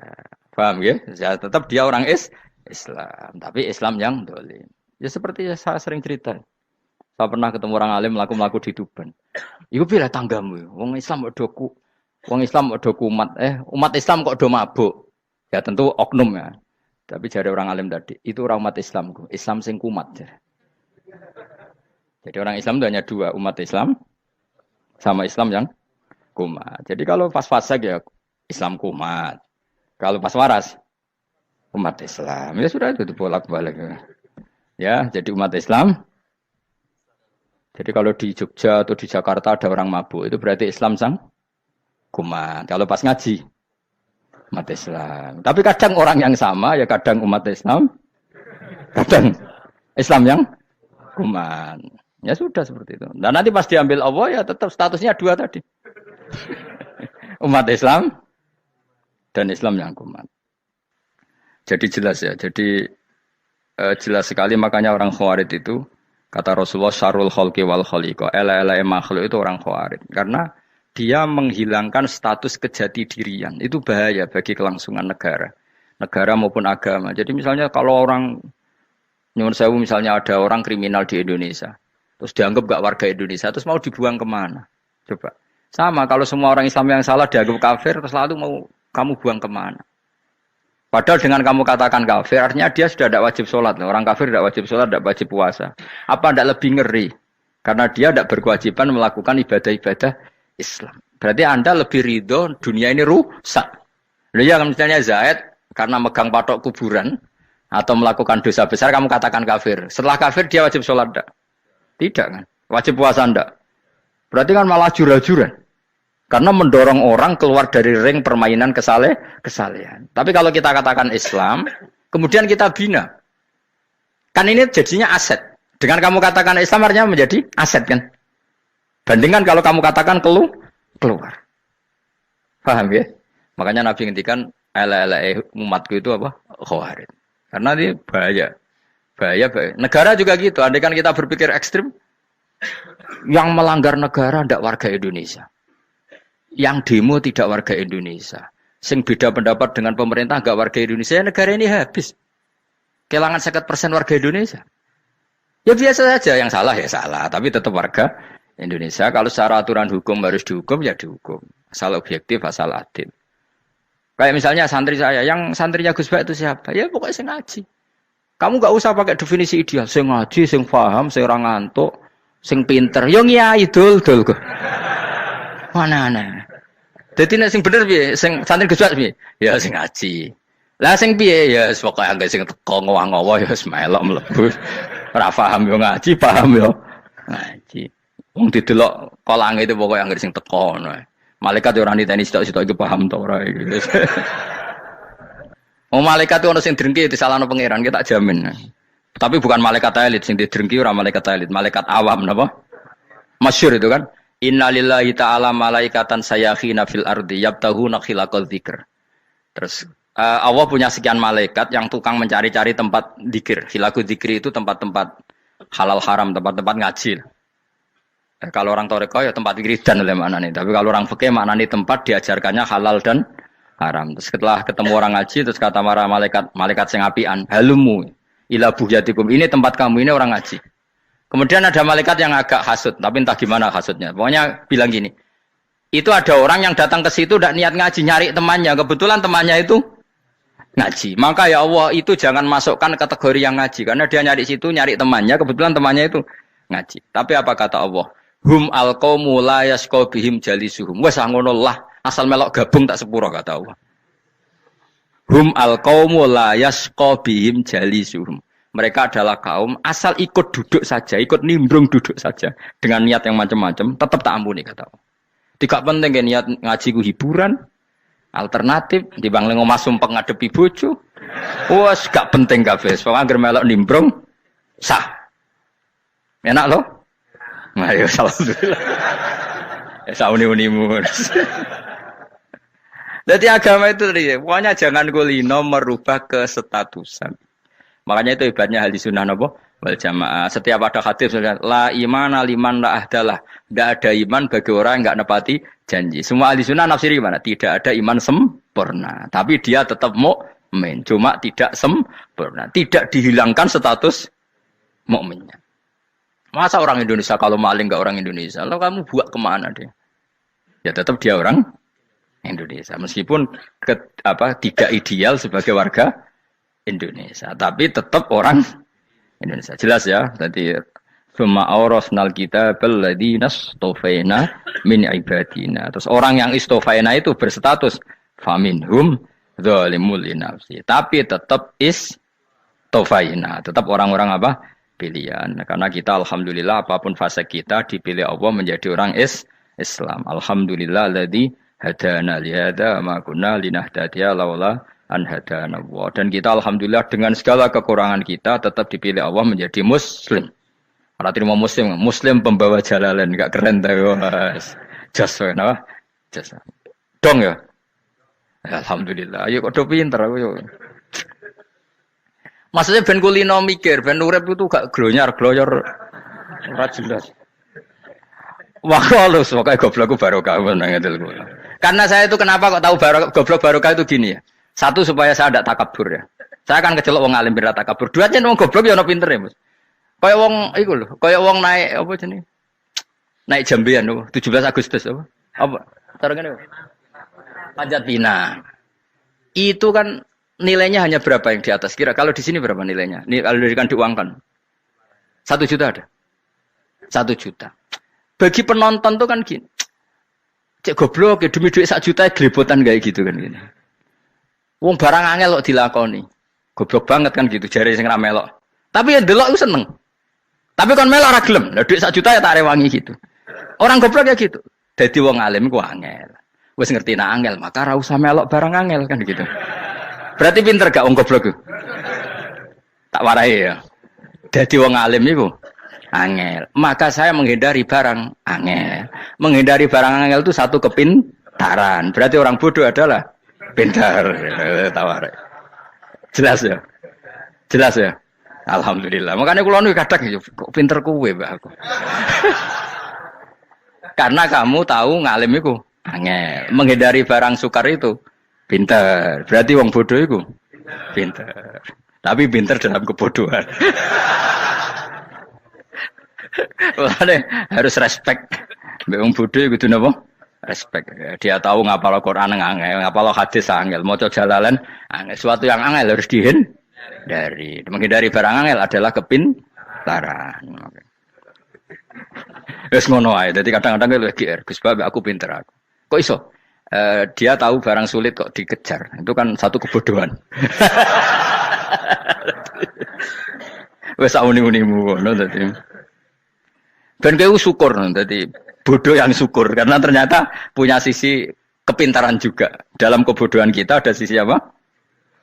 Paham ya? Ya tetap dia orang Islam. Tapi Islam yang dolim. Ya seperti saya sering cerita. Saya pernah ketemu orang alim melaku-melaku di Tuban. Iku pilih tanggamu. Wong Islam kok doku. Wong Islam kok doku umat. Umat Islam kok do mabuk. Ya tentu oknum ya. Tapi jadi orang alim tadi, itu orang umat Islamku. Islam sing kumat. Jadi orang Islam itu hanya dua. Umat Islam sama Islam yang kumat. Jadi kalau pas fasik ya Islam kumat. Kalau pas waras, umat Islam. Ya sudah itu bolak-balik. Ya, jadi umat Islam. Jadi kalau di Jogja atau di Jakarta ada orang mabuk, itu berarti Islam sang kumat. Kalau pas ngaji, umat Islam. Tapi kadang orang yang sama, ya kadang umat Islam, kadang Islam yang kumat. Ya sudah seperti itu. Dan nanti pas diambil Allah, ya tetap statusnya dua tadi. Umat Islam dan Islam yang kumat. Jadi jelas ya. Jadi jelas sekali makanya orang Khawarij itu, kata Rasulullah syarrul khalqi wal khaliqa, ela-ela makhluk itu orang Khawarij. Karena dia menghilangkan status kejati dirian. Itu bahaya bagi kelangsungan negara. Negara maupun agama. Jadi misalnya kalau orang, nyuwun sewu misalnya ada orang kriminal di Indonesia. Terus dianggap gak warga Indonesia. Terus mau dibuang kemana? Coba. Sama kalau semua orang Islam yang salah dianggap kafir. Terus lalu mau kamu buang kemana? Padahal dengan kamu katakan kafir, artinya dia sudah tidak wajib sholat. Orang kafir tidak wajib sholat, tidak wajib puasa. Apa tidak lebih ngeri? Karena dia tidak berkewajiban melakukan ibadah-ibadah Islam. Berarti Anda lebih ridho dunia ini rusak. Lalu ya misalnya Zaid karena megang patok kuburan atau melakukan dosa besar kamu katakan kafir. Setelah kafir dia wajib sholat enggak? Tidak kan? Wajib puasa enggak? Berarti kan malah jura-jura. Karena mendorong orang keluar dari ring permainan kesalehan. Tapi kalau kita katakan Islam, kemudian kita bina. Kan ini jadinya aset. Dengan kamu katakan Islam artinya menjadi aset kan? Bandingkan kalau kamu katakan keluar. Paham ya? Makanya Nabi ngendikan ala-ala umatku itu apa? Khawarij. Karena ini bahaya. Bahaya. Negara juga gitu. Andai kan kita berpikir ekstrim, yang melanggar negara tidak warga Indonesia. Yang demo tidak warga Indonesia. Sing beda pendapat dengan pemerintah enggak warga Indonesia, negara ini habis. Kehilangan 50% warga Indonesia. Ya biasa saja, yang salah ya salah, tapi tetap warga Indonesia. Kalau secara aturan hukum harus dihukum, ya dihukum. Asal objektif, asal adil. Kayak misalnya santri saya, yang santrinya Gus Bak itu siapa? Ya pokoknya sing ngaji. Kamu enggak usah pakai definisi ideal. Sing ngaji, sing paham, sing ora ngantuk, sing pinter. Yo ngiyai dul kok. Mana. Dadi nek sing bener piye? Sing santri Gus Bak piye? Ya sing ngaji. Lah sing piye? Ya pokoke anggere sing teko ngowah-ngowah ya wis melok mlebu. Ora paham yo ngaji, paham yo ngaji. Wong didelok kolange itu pokoke anggere sing teko ngono. Malaikat yo ora niteni sitok-sitok iki paham ta ora iki. Oh malaikat itu ono sing drengki disalahno pangeran, kita jamin. Tapi bukan malaikat elit sing didrengki ora malaikat elit, malaikat awam napa? Masyhur itu kan. Innalillahi ta'ala malaikatan sayakhina fil ardi yabtahuna khilaqal dzikr. Terus Allah punya sekian malaikat yang tukang mencari-cari tempat dzikir. Khilaqul dzikri itu tempat-tempat halal haram, tempat-tempat ngaji. Kalau orang toreko ya tempat wiridan oleh maknanya. Tapi kalau orang fikih maknanya tempat diajarkannya halal dan haram. Terus setelah ketemu orang ngaji terus kata para malaikat sing apian, halumu ila buhyatikum. Ini tempat kamu, ini orang ngaji. Kemudian ada malaikat yang agak hasud, tapi entah gimana hasudnya. Pokoknya bilang gini, itu ada orang yang datang ke situ tidak niat ngaji, nyari temannya. Kebetulan temannya itu ngaji. Maka ya Allah itu jangan masukkan kategori yang ngaji. Karena dia nyari situ, nyari temannya. Kebetulan temannya itu ngaji. Tapi apa kata Allah? Hum alqaumu la yasqa bihim jalisuhum. Wes ngono lah, asal melok gabung tak sepuro kata Allah. Hum al-qaumu la yasqa bihim jalisuhum. Mereka adalah kaum asal ikut duduk saja, ikut nimbrung duduk saja dengan niat yang macam-macam, tetap tak ampuni kata Allah. Tidak penting kan niat ngaji ku hiburan, alternatif di bang lengo masum pengadepi bojo. Wes gak penting kabeh. Pokoke anggere melok nimbrung sah. Enak loh? Nah, ya alhamdulillah. Ya sauni-unimu. Jadi agama itu tadi, pokoknya jangan kulino merubah kesestatusan. Makanya itu hebatnya ahli sunnah napa wal jamaah. Setiap ada hadis la imana liman la ahdalah. Tidak ada iman bagi orang yang enggak nepati janji. Semua ahli sunnah nafsiri gimana? Tidak ada iman sempurna, tapi dia tetap mukmin, cuma tidak sempurna. Tidak dihilangkan status mukminnya. Masa orang Indonesia kalau maling enggak orang Indonesia? Lalu kamu buat kemana dia? Ya tetap dia orang Indonesia, meskipun tidak ideal sebagai warga Indonesia, tapi tetap orang Indonesia. Jelas ya. Tadi summa awrasnal kitabal ladzina istofaina min ibadina. Terus orang yang istofaina itu berstatus faminhum zalimul linafsi. Tapi tetap istofaina, tetap orang-orang apa? Pilihan. Karena kita alhamdulillah apapun fase kita dipilih Allah menjadi orang Islam. Alhamdulillah alladzi hadana lihada ma kunna linahtadiya laula an hadana Allah. Dan kita alhamdulillah dengan segala kekurangan kita tetap dipilih Allah menjadi muslim. Ora terima muslim pembawa jalalan, enggak keren ta Mas. Jas napa? Jas. Dong ya. Alhamdulillah. Ayo kok do pinter aku yo. Maksudnya ben kulino mikir, ben urip itu gak glonyar-glonyor ora jelas. Wah, halus, pokoknya goblokku barokah nang ngedel kula. Karena saya itu kenapa kok tahu goblok barokah itu gini ya. Satu supaya saya tidak takabur ya. Saya akan kecelok wong alim biar takabur. Dua aja wong goblok ya ono pinter ya, Mas. Kaya wong iku lho, kaya wong naik apa jenenge? Naik jambean lho, 17 Agustus apa? Apa? Tarengane. Panjat Pinang. Itu kan nilainya hanya berapa yang di atas kira? Kalau di sini berapa nilainya? Ini kalau diuangkan. 1 juta ada. 1 juta. Bagi penonton tuh kan gini. Cek goblok ya demi duit 1 juta glebotan kayak gitu kan gini. Wong barang angel kok dilakoni. Goblok banget kan gitu jare sing ra melok. Tapi ya delok iku seneng. Tapi kon melok ora gelem. Lah duit 1 juta ya tak rewangi gitu. Orang goblok ya gitu. Dadi wong alim ku angel. Wis ngerti nak angel, maka ra usah melok barang angel kan gitu. Berarti pinter gak wong goblok ku? Tak warai ya. Dadi wong alim iku angel. Maka saya menghindari barang angel. Menghindari barang angel itu satu kepintaran. Berarti orang bodoh adalah pintar. Tawar. Jelas ya? Jelas ya? Alhamdulillah. Makanya kula nu kadang kok pinter kowe, Mbak aku. Karena kamu tahu ngalim iku angel. Menghindari barang sukar itu pintar. Berarti wong bodoh iku pintar. Tapi pintar dalam kebodohan. Harus respect. Mbak wong bodoh kudu napa? Respect. Dia tahu ngapal Quran angel, ngapal hadis angel, maca jalalan angel. Sesuatu yang angel harus dihindari. Menghindari barang angel adalah kepintaran. Wes ngono ae. Dadi kadang-kadang lho GR, Gus Bab aku pinter aku. Kok iso? Dia tahu barang sulit kok dikejar. Itu kan satu kebodohan. Wes uni-unimu ngono dadi. Ben kowe syukur dadi bodoh yang syukur karena ternyata punya sisi kepintaran juga. Dalam kebodohan kita ada sisi apa?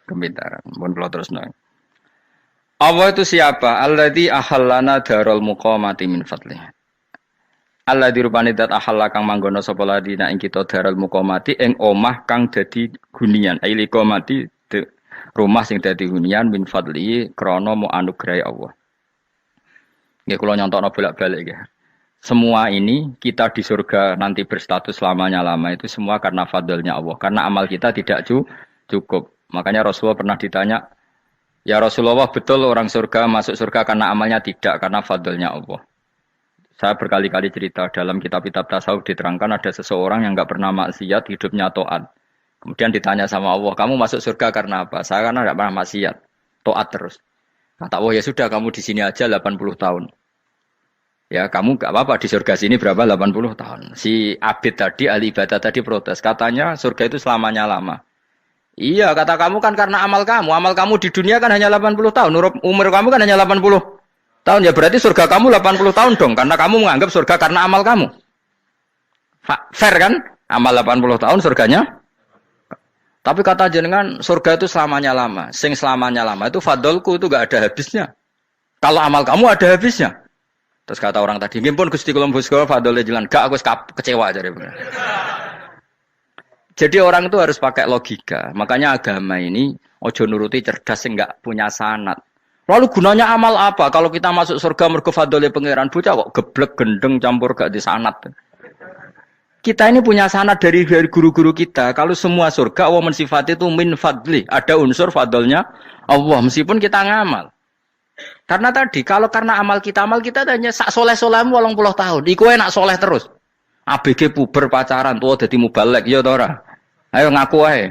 Kepintaran. Mun kula terusno. Allah itu siapa? Alladzi ahallana darul muqamati min fadlih. Alladzi rupane dat ahalla kang manggono sapa ladina ing kita darul muqamati ing omah kang dadi hunian. Aili qamati rumah sing dadi hunian min fadli krana mu anugrahe Allah. Nggih kula nyontokno bolak-balik nggih. Semua ini kita di surga nanti berstatus lamanya-lama itu semua karena fadlnya Allah. Karena amal kita tidak cukup. Makanya Rasulullah pernah ditanya, "Ya Rasulullah, betul orang surga masuk surga karena amalnya tidak karena fadlnya Allah?" Saya berkali-kali cerita dalam kitab-kitab tasawuf diterangkan ada seseorang yang enggak pernah maksiat, hidupnya taat. Kemudian ditanya sama Allah, "Kamu masuk surga karena apa?" "Saya karena enggak pernah maksiat, taat terus." Kata Allah, "Ya sudah kamu di sini aja 80 tahun." Ya kamu gak apa-apa di surga sini berapa 80 tahun. Si Abid tadi, ahli ibadah tadi protes. Katanya surga itu selamanya lama. Iya, kata kamu kan karena amal kamu. Amal kamu di dunia kan hanya 80 tahun. Umur kamu kan hanya 80 tahun. Ya berarti surga kamu 80 tahun dong. Karena kamu menganggap surga karena amal kamu. Fair kan? Amal 80 tahun surganya. Tapi kata jenengan surga itu selamanya lama. Sing selamanya lama itu fadolku itu gak ada habisnya. Kalau amal kamu ada habisnya. Terus kata orang tadi, "Ngimpun Gusti kula mbusga fadole jalan." Gak, aku kecewa jare. Jadi orang itu harus pakai logika. Makanya agama ini ojo nuruti cerdas sing gak punya sanad. Lalu gunanya amal apa? Kalau kita masuk surga mergo fadole pangeran bocah kok geblek gendeng campur gak di sanad. Kita ini punya sanad dari guru-guru kita. Kalau semua surga wa sifat itu min fadli, ada unsur fadlnya Allah meskipun kita ngamal. Karena tadi kalau karena amal kita hanya sak soleh-solehmu 80 tahun. Iku enak soleh terus. ABG puber pacaran tua dadi mubalek ya ta ora? Ayo ngaku ae.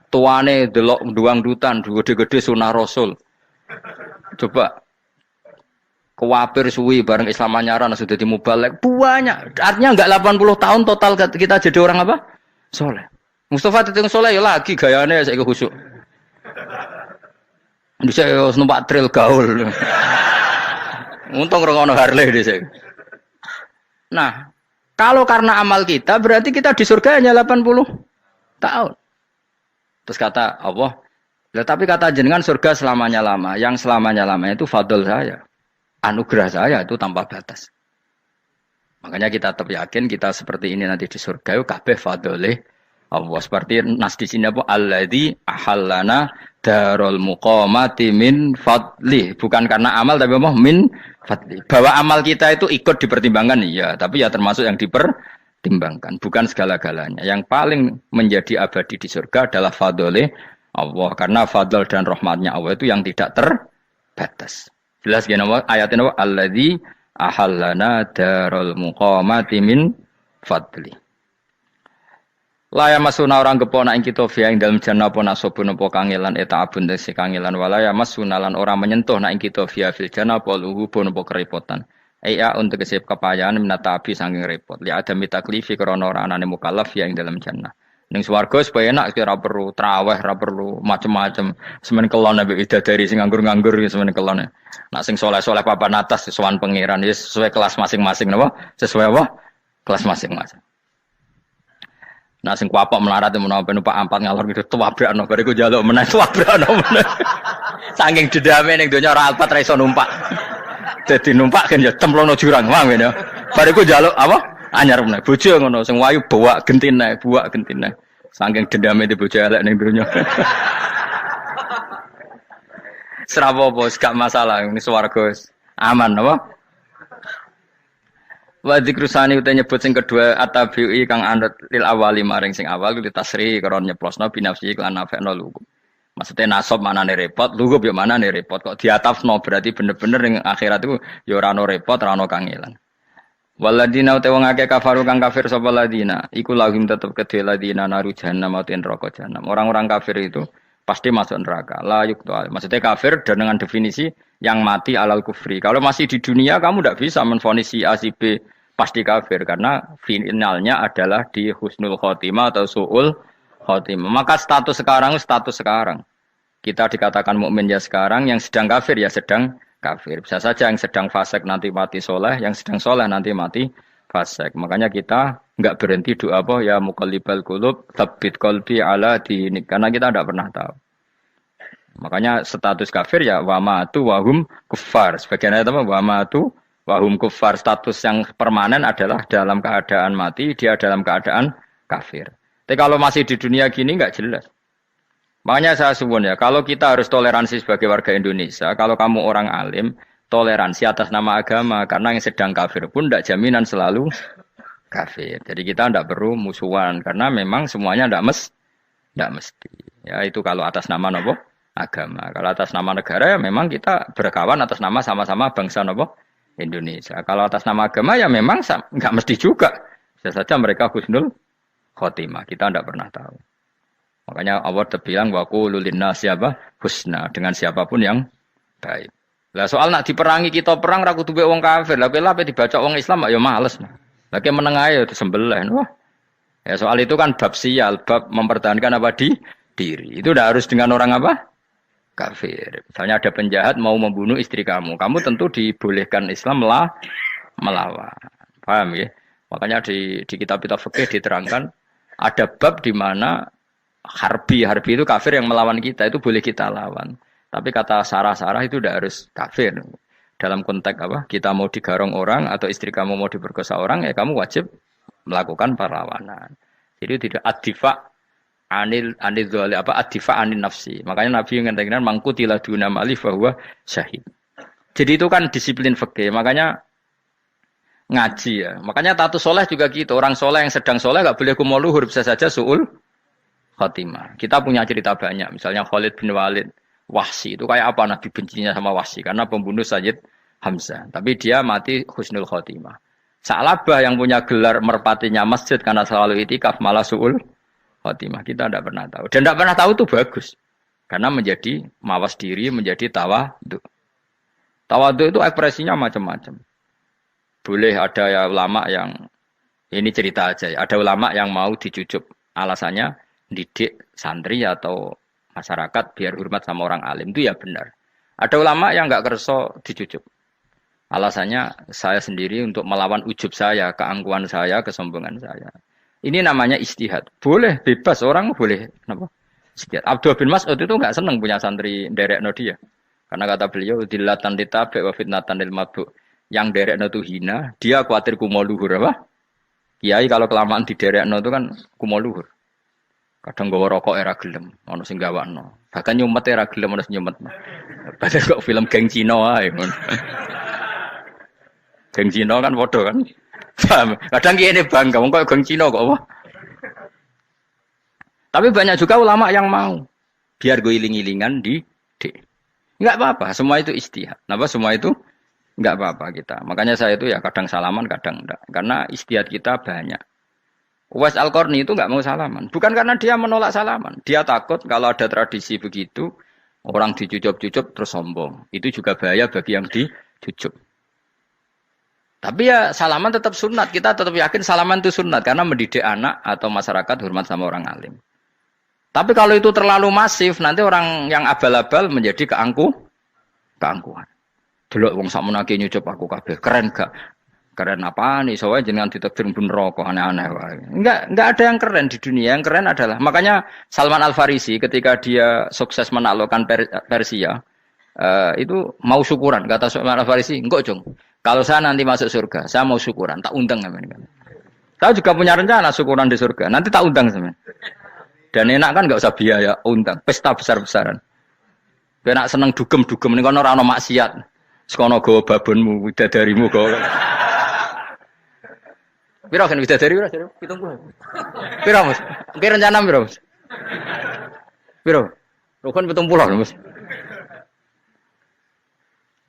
Tuane delok duang dutan gede-gede sunah Rasul. Coba kewapir suwi bareng Islam anyaran sudah dimubalek banyak. Artinya enggak 80 tahun total kita jadi orang apa? Soleh. Mustafa titik soleh ya lagi gayane saiki khusyuk. Bisa numpak trail gaul. Untung rengono Harley dhisik. Nah, kalau karena amal kita berarti kita di surga hanya 80 tahun. Terus kata Allah, tapi kata jenengan surga selamanya lama. Yang selamanya lama itu fadl saya. Anugerah saya itu tanpa batas. Makanya kita tetap yakin kita seperti ini nanti di surga itu kabeh fadlih Allah. Seperti nas di sini apa? Alladzi ahallana darul muqamati min fadli. Bukan karena amal tapi apa? Min fadli. Bahwa amal kita itu ikut dipertimbangkan iya, tapi ya termasuk yang dipertimbangkan, bukan segala-galanya. Yang paling menjadi abadi di surga adalah fadlih Allah, karena fadl dan rahmatnya Allah itu yang tidak terbatas. Jelas gini ayatnya apa? Alladzi ahallana darul muqamati min fadli. Laya masuna orang gepona ing kita fiya ing dalem jannah apa nasabun apa kangelan eta abun desi kangelan walaya masuna lan orang menyentuh nak ing kita fiya fil jannah apa luhubun apa kerepotan. Iya untuk kesip kepayahan minata abi saking repot. Li ada mitaklifi krana ora anane mukallaf fiya ing dalem jannah. Ning swarga supaya enak ora perlu traweh, ora perlu macem-macem. Semen kelon ambek widadari sing nganggur-nganggur semen kelon. Nak sing saleh-saleh papan atas sowan pangeran wis sesuai kelas masing-masing napa? Sesuai apa? Kelas masing-masing. Nah sing kuapok melarat menawa numpak ampat ngalor gitu tuwabrakno bariku njaluk meneh tuwabrakno meneh. Saking dedame ning donya ora alpat ra iso numpak. Dadi numpak kan ya cemplungno jurang wae ya. Bariku njaluk apa? Anyar meneh. Bojo ngono sing wayu bawa gentine, buak gentine. Saking dendame di bojo elek ning donya. Serapopo gak masalah ini swarga aman apa? Wa dzikrusani uta nyebut sing kedua atabi'i kang anut lil awali maring sing awal di tasri karo nyeplosno binafsi lan nafekno lugu. Maksudnya nasab manane repot, lugu yo manane repot kok diatafno berarti bener-bener ning akhirat itu yo ora ono repot, ora ono kangelan. Waladina uta wong akeh kafaru kang kafir sapa ladina, iku lahum tetep kedhe ladina naru jahannam mauten neraka jahannam. Orang-orang kafir itu pasti masuk neraka. La yuqta. Maksudnya kafir dan dengan definisi yang mati alal kufri. Kalau masih di dunia kamu tidak bisa menvonis si A si B pasti kafir karena finalnya adalah di husnul khotimah atau su'ul khotimah. Maka status sekarang. Kita dikatakan mukmin ya sekarang, yang sedang kafir ya sedang kafir. Bisa saja yang sedang fasik nanti mati soleh, yang sedang soleh nanti mati fasik. Makanya kita enggak berhenti doa apa ya muqallibal qulub tsabbit qalbi ala dinik karena kita tidak pernah tahu. Makanya status kafir ya wa matu wa hum kuffar. Sebagian ayat apa wa matu wahum kufar, status yang permanen adalah dalam keadaan mati, dia dalam keadaan kafir. Tapi kalau masih di dunia gini enggak jelas. Makanya saya suwun ya, kalau kita harus toleransi sebagai warga Indonesia, kalau kamu orang alim, toleransi atas nama agama, karena yang sedang kafir pun tidak jaminan selalu kafir. Jadi kita tidak perlu musuhan, karena memang semuanya tidak mesti. Ya itu kalau atas nama nopo agama. Kalau atas nama negara ya memang kita berkawan atas nama sama-sama bangsa nopo Indonesia. Kalau atas nama agama ya memang nggak mesti juga. Bisa saja mereka husnul khotimah. Kita tidak pernah tahu. Makanya Allah terbilang waqulu linnas siapa husna dengan siapapun yang baik. Lah soal nak diperangi kita perang ra kudu wong kafir. Lah kowe dibaca wong Islam ya males. Lah meneng ae disembelih. Wah. Ya soal itu kan bab sial, bab mempertahankan apa di diri. Itu udah harus dengan orang apa? Kafir. Misalnya ada penjahat mau membunuh istri kamu tentu dibolehkan Islam melawan. Paham ya? Makanya di kitab-kitab fikih diterangkan ada bab di mana harbi itu kafir yang melawan kita itu boleh kita lawan. Tapi kata sarah itu udah harus kafir. Dalam konteks apa? Kita mau digarong orang atau istri kamu mau diperkosa orang ya kamu wajib melakukan perlawanan. Jadi tidak adifa anil dzali apa adifa anin nafsi. Makanya Nabi mengatakan mangkutila duna mali bahwa syahid. Jadi itu kan disiplin fikih. Makanya ngaji ya. Makanya tatus soleh juga gitu. Orang soleh yang sedang soleh nggak boleh kumul luhur, bisa saja suul khotimah. Kita punya cerita banyak. Misalnya Khalid bin Walid, Wahsy itu kayak apa Nabi bencinya sama Wahsy karena pembunuh Sayyid Hamzah. Tapi dia mati husnul khotimah. Sa'labah yang punya gelar merpatinya masjid karena selalu itikaf malah suul khotimah. Kita tidak pernah tahu. Dan tidak pernah tahu itu bagus. Karena menjadi mawas diri, menjadi tawadhu. Tawadhu itu ekspresinya macam-macam. Boleh ada ya ulama yang ini cerita aja ya. Ada ulama yang mau dicucup. Alasannya didik santri atau masyarakat biar hormat sama orang alim. Itu ya benar. Ada ulama yang nggak kerso dicucup. Alasannya saya sendiri untuk melawan ujub saya, keangkuhan saya, kesombongan saya. Ini namanya istihad. Boleh, bebas. Orang boleh. Kenapa? Istihad. Abdul bin Mas'ud itu nggak senang punya santri nderekno dia. Karena kata beliau, dilatan ditabe wa fitnatan lil mabuk. Yang derekno itu hina, dia khawatir kumo luhur apa? Kiai kalau kelamaan di derekno itu kan kumo luhur. Kadang gawa rokok era gelem, ono sing gawakno. Bahkan nyumet era gelem ono sing nyumet. Padahal kok film geng Cina ae. Geng Cina kan padha kan. Paham? Kadang kiai ini bangga, wong kok geng Cina kok apa? Tapi banyak juga ulama yang mau biar gue iling-ilingan di enggak apa-apa, semua itu istihad. Napa semua itu enggak apa-apa kita. Makanya saya itu ya kadang salaman, kadang enggak. Karena istihad kita banyak. Uwais Al-Qarni itu enggak mau salaman. Bukan karena dia menolak salaman. Dia takut kalau ada tradisi begitu, orang dicucup-cucup terus sombong. Itu juga bahaya bagi yang dicucup. Tapi ya salaman tetap sunat. Kita tetap yakin salaman itu sunat. Karena mendidik anak atau masyarakat hormat sama orang alim. Tapi kalau itu terlalu masif, nanti orang yang abal-abal menjadi keangkuhan. Delok wong sakmenake nyucup aku kabeh. Keren gak? Keren apa nih? Soalnya jenengan ditakdir pun rokok aneh-aneh wae. Enggak ada yang keren di dunia. Yang keren adalah makanya Salman Al-Farisi ketika dia sukses menaklukkan Persia, itu mau syukuran. Kata Salman Al-Farisi, "Engkau, Jong. Kalau saya nanti masuk surga, saya mau syukuran, tak undang sampean." Saya juga punya rencana syukuran di surga. Nanti tak undang sampean. Dan enak kan enggak usah biaya undang, pesta besar-besaran. Enak seneng dugem-dugem ning kono ora ono maksiat. Sekono gawa babonmu, widadarimu gawa. Piro kan widadari ora, 70. Piro, Mas? Ki rencana piro, Mas? Piro? Rukun 70, Mas.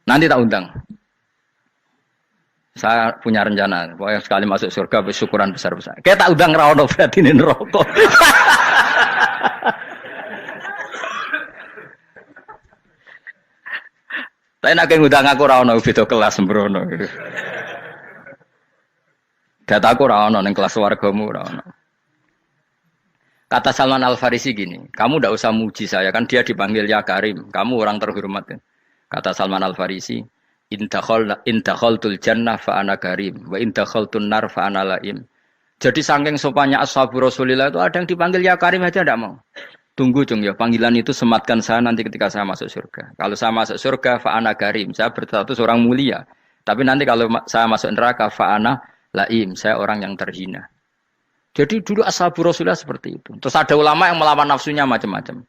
Nanti tak undang. Saya punya rencana, pokoknya sekali masuk surga syukuran besar-besar. Kayak tak undang ra ono berarti ning neraka. Tapi nak ngundang aku ra ono beda kelas sembrono. Dataku ra ono ning kelas wargamu ra ono. Kata Salman Al-Farisi gini, kamu ndak usah muji saya kan dia dipanggil ya Karim, kamu orang terhormat. Kata Salman Al-Farisi, in dakhaltul jannah fa ana karim wa in dakhaltun nar fa ana laim. Jadi saking sopannya ashabu Rasulillah itu ada yang dipanggil ya Karim aja ndak mau. Tunggu Jung ya, panggilan itu sematkan saya nanti ketika saya masuk surga. Kalau saya masuk surga, fa'ana karim, saya berstatus orang mulia. Tapi nanti kalau saya masuk neraka, fa'ana laim, saya orang yang terhina. Jadi dulu ashabu Rasulullah seperti itu. Terus ada ulama yang melawan nafsunya macam-macam.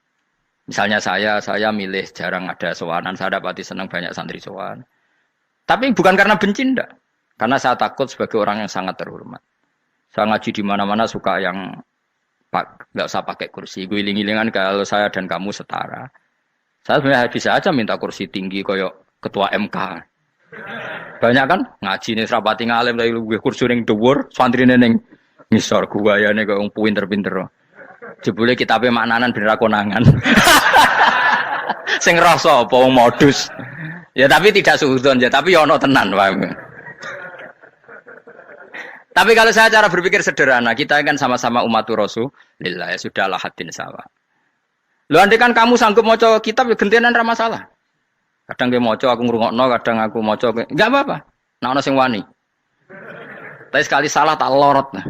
Misalnya saya milih jarang ada sowanan, saya dapati senang banyak santri sowan. Tapi bukan karena benci, enggak. Karena saya takut sebagai orang yang sangat terhormat. Saya ngaji di mana-mana suka yang nggak usah pakai kursi, gue iling-ilingan kalau saya dan kamu setara. Saya sebenarnya bisa aja minta kursi tinggi koyok ketua MK. Banyak kan ngaji nih serapati ngalim dari gue kursi ning dhuwur, santri ning ngisor guayane kok pinter-pinter. Jebule kitabe maknanan ben ra konangan. Sing rasa apa wong modus. Ya tapi tidak suudzon ya, tapi ya ono tenan wae. Tapi kalau saya cara berpikir sederhana, kita kan sama-sama umatur Rasulillah, ya sudahlah hadin sawa. Lho andai kan kamu sanggup maca kitab ya gentenan ra masalah. Kadang kowe maca aku ngrungokno, kadang aku maca enggak apa-apa. Nek ana sing wani. Tapi sekali salah tak lorot. Nah.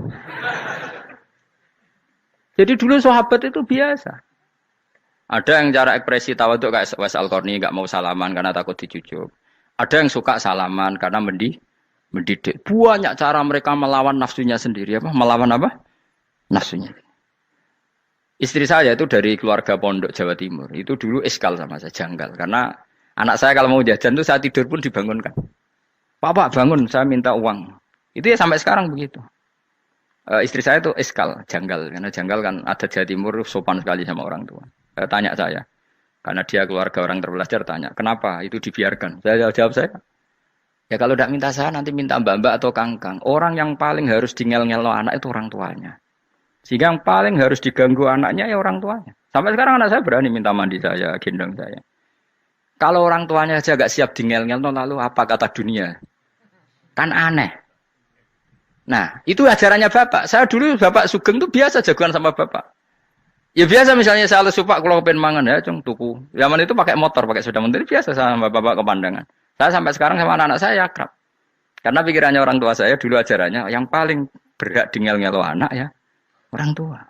Jadi dulu sahabat itu biasa. Ada yang cara ekspresi tawaduk kayak Wes Al-Qarni enggak mau salaman karena takut dicucuk. Ada yang suka salaman karena mendidik. Banyak cara mereka melawan nafsunya sendiri apa? Melawan apa? Nafsunya. Istri saya itu dari keluarga pondok Jawa Timur. Itu dulu iskal sama saya, janggal. Karena anak saya kalau mau jajan itu saya tidur pun dibangunkan. Pak bangun, saya minta uang. Itu ya sampai sekarang begitu. Istri saya itu iskal, janggal. Karena janggal kan ada Jawa Timur sopan sekali sama orang tua. Tanya saya. Karena dia keluarga orang terpelajar tanya, kenapa itu dibiarkan? Saya jawab saya. Ya kalau tidak minta saya nanti minta mbak-mbak atau kangkang. Orang yang paling harus ngel-ngelo anak itu orang tuanya. Sehingga yang paling harus diganggu anaknya ya orang tuanya. Sampai sekarang anak saya berani minta mandi saya, gendong saya. Kalau orang tuanya aja gak siap ngel-ngel, lalu apa kata dunia? Kan aneh. Nah, itu ajarannya bapak. Saya dulu bapak Sugeng itu biasa jagoan sama bapak. Ya biasa misalnya saya lesu pak kalau pengen mangan ya, cung tuku. Zaman itu pakai motor, pakai sepeda motor biasa sama bapak kepandangan. Saya sampai sekarang sama anak-anak saya akrab. Karena pikirannya orang tua saya dulu ajarannya yang paling berhak ngel-ngelo anak ya orang tua.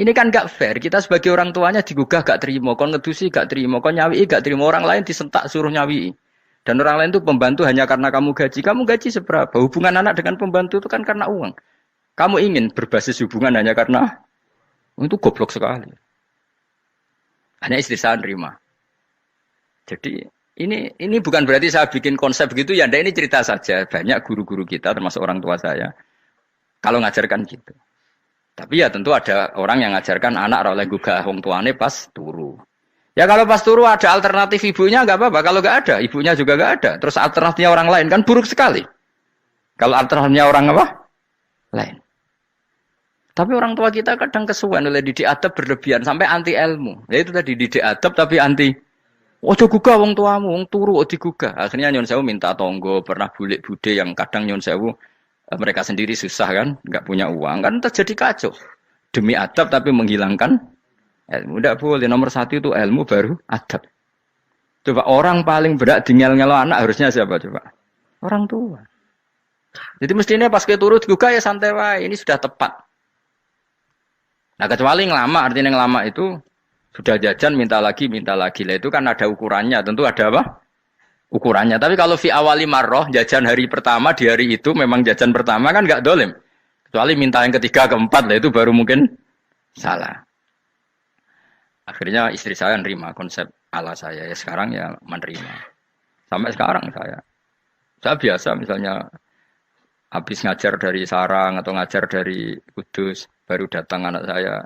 Ini kan gak fair. Kita sebagai orang tuanya digugah gak terima, kon ngedusi gak terima, kon nyawi gak terima, orang lain disentak suruh nyawi. Dan orang lain itu pembantu hanya karena kamu gaji. Kamu gaji seberapa? Hubungan anak dengan pembantu itu kan karena uang. Kamu ingin berbasis hubungan hanya karena itu goblok sekali. Hanya istri saya nerima. Jadi ini bukan berarti saya bikin konsep begitu ya. Ini cerita saja. Banyak guru-guru kita termasuk orang tua saya kalau ngajarkan gitu. Tapi ya tentu ada orang yang ngajarkan anak oleh gugah wong tuane pas turu. Ya kalau pas turu ada alternatif ibunya enggak apa-apa. Kalau enggak ada, ibunya juga enggak ada. Terus alternatifnya orang lain kan buruk sekali. Kalau alternatifnya orang apa? Lain. Tapi orang tua kita kadang kesuwen oleh didik adab berlebihan sampai anti ilmu. Ya itu tadi didik adab tapi anti. Ojo gugah wong tuamu, wong turu ojo digugah. Akhirnya Nyon Sewu minta tonggo, pernah bulik bude yang kadang Nyon Sewu mereka sendiri susah kan, enggak punya uang kan terjadi kacau. Demi adab tapi menghilangkan ilmu. Tidak boleh. Nomor satu itu ilmu baru adab. Coba orang paling berat ngel-ngelo anak harusnya siapa coba? Orang tua. Jadi mestinya pas ke turu digugah ya santai wae. Ini sudah tepat. Nah kecuali ngelama, artinya ngelama itu sudah jajan minta lagi. Lah itu kan ada ukurannya, tentu ada apa? Ukurannya. Tapi kalau fi awali marroh, jajan hari pertama di hari itu memang jajan pertama kan nggak dolim. Kecuali minta yang ketiga, keempat lah itu baru mungkin salah. Akhirnya istri saya nerima konsep ala saya ya sekarang ya menerima. Sampai sekarang saya biasa misalnya habis ngajar dari Sarang atau ngajar dari Kudus. Baru datang anak saya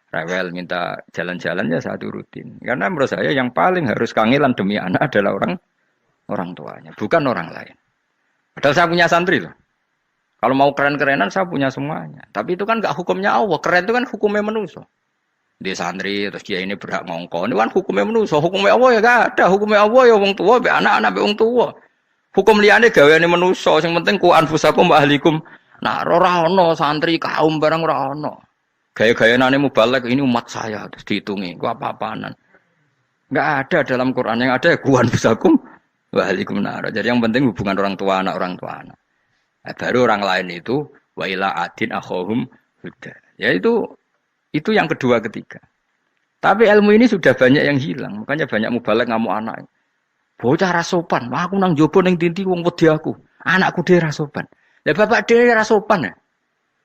rewel minta jalan-jalan ya saya turutin. Karena menurut saya yang paling harus kangelan demi anak adalah orang tuanya, bukan orang lain. Padahal saya punya santri loh. Kalau mau keren-kerenan saya punya semuanya. Tapi itu kan gak hukumnya Allah. Keren itu kan hukumnya manusia. Dia santri terus dia ini berhak ngongkon. Ini kan hukumnya manusia. Hukumnya Allah ya gak ada. Hukumnya Allah ya wong tua, be anak-anak be wong tua. Hukum liyane gaweane manusia. Yang penting ku anfusakum wa ahlikum. Nah, ora ono santri kaum barang ora ono. Gaya-gayanane mubalek ini umat saya terus dihitungi. Ku apa-apaanan. Enggak ada dalam Quran yang ada kuan fusakum wa alaikum nar. Jadi yang penting hubungan orang tua anak. Nah, baru orang lain itu wa ila adin akhahum huda. Ya itu yang kedua ketiga. Tapi ilmu ini sudah banyak yang hilang. Makanya banyak mubalek ngamuk anak. Bocah ra sopan. Wah, aku nang jopo ning tinti wong wedi aku. Anakku dhewe ra sopan. Lah bapak dhewe ra sopan ya.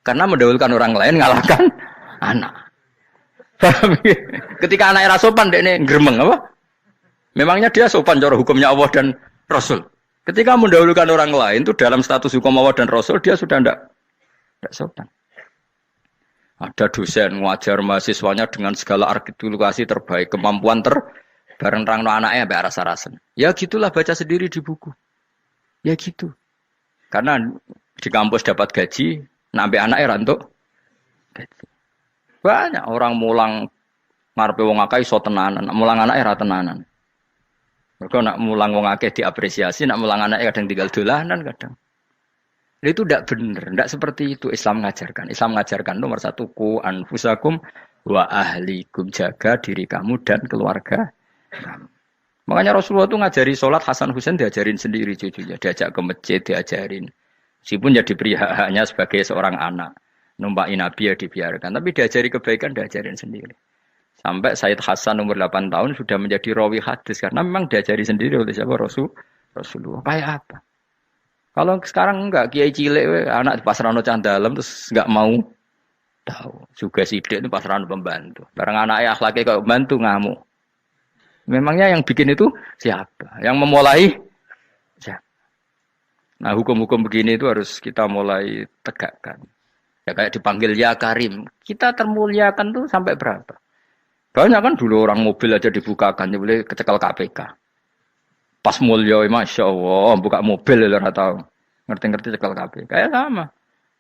Karena mendahulukan orang lain ngalahkan anak. Ketika anak ra sopan dekne gremeng apa? Memangnya dia sopan cara hukumnya Allah dan Rasul. Ketika mendahulukan orang lain itu dalam status hukum Allah dan Rasul dia sudah tidak sopan. Ada dosen ngajar mahasiswanya dengan segala artikulasi terbaik, kemampuan bareng rangno anaknya mbak rasa-rasen. Ya gitulah baca sendiri di buku. Ya gitu. Karena di kampus dapat gaji, nambe anaknya rantuk gaji. Banyak orang mulang ngarepe wong akeh iso tenanan, mulang anake ra tenanan. Mergo nak mulang wong akeh diapresiasi, nak mulang anake kadang tinggal dolanan kadang. Itu tidak benar, tidak seperti itu Islam mengajarkan. Islam mengajarkan nomor satu ku anfusakum wa ahlikum, jaga diri kamu dan keluarga kamu. Makanya Rasulullah itu ngajari sholat, Hasan Husain diajarin sendiri cucunya, diajak ke masjid, diajarin. Meskipun jadi hak-haknya sebagai seorang anak, numpaki Nabi ya dibiarkan, tapi diajari kebaikan, diajarin sendiri. Sampai Sayyid Hasan umur 8 tahun sudah menjadi rawi hadis karena memang diajari sendiri oleh siapa Rasulullah. Kayak apa? Kalau sekarang enggak, kiai cilik anak di pasrano candalem terus enggak mau tahu. Juga sidik itu pasrano pembantu. Barang anaknya akhlaknya kayak pembantu ngamuk. Memangnya yang bikin itu siapa? Yang memulai siapa? Nah, hukum-hukum begini itu harus kita mulai tegakkan. Ya kayak dipanggil ya Karim. Kita termuliakan tuh sampai berapa? Banyak kan dulu orang mobil aja dibukakan, dia boleh kecekel KPK. Pas mulia, Masya Allah, buka mobil ya tahu. Ngerti-ngerti cekel KPK. Kayak sama.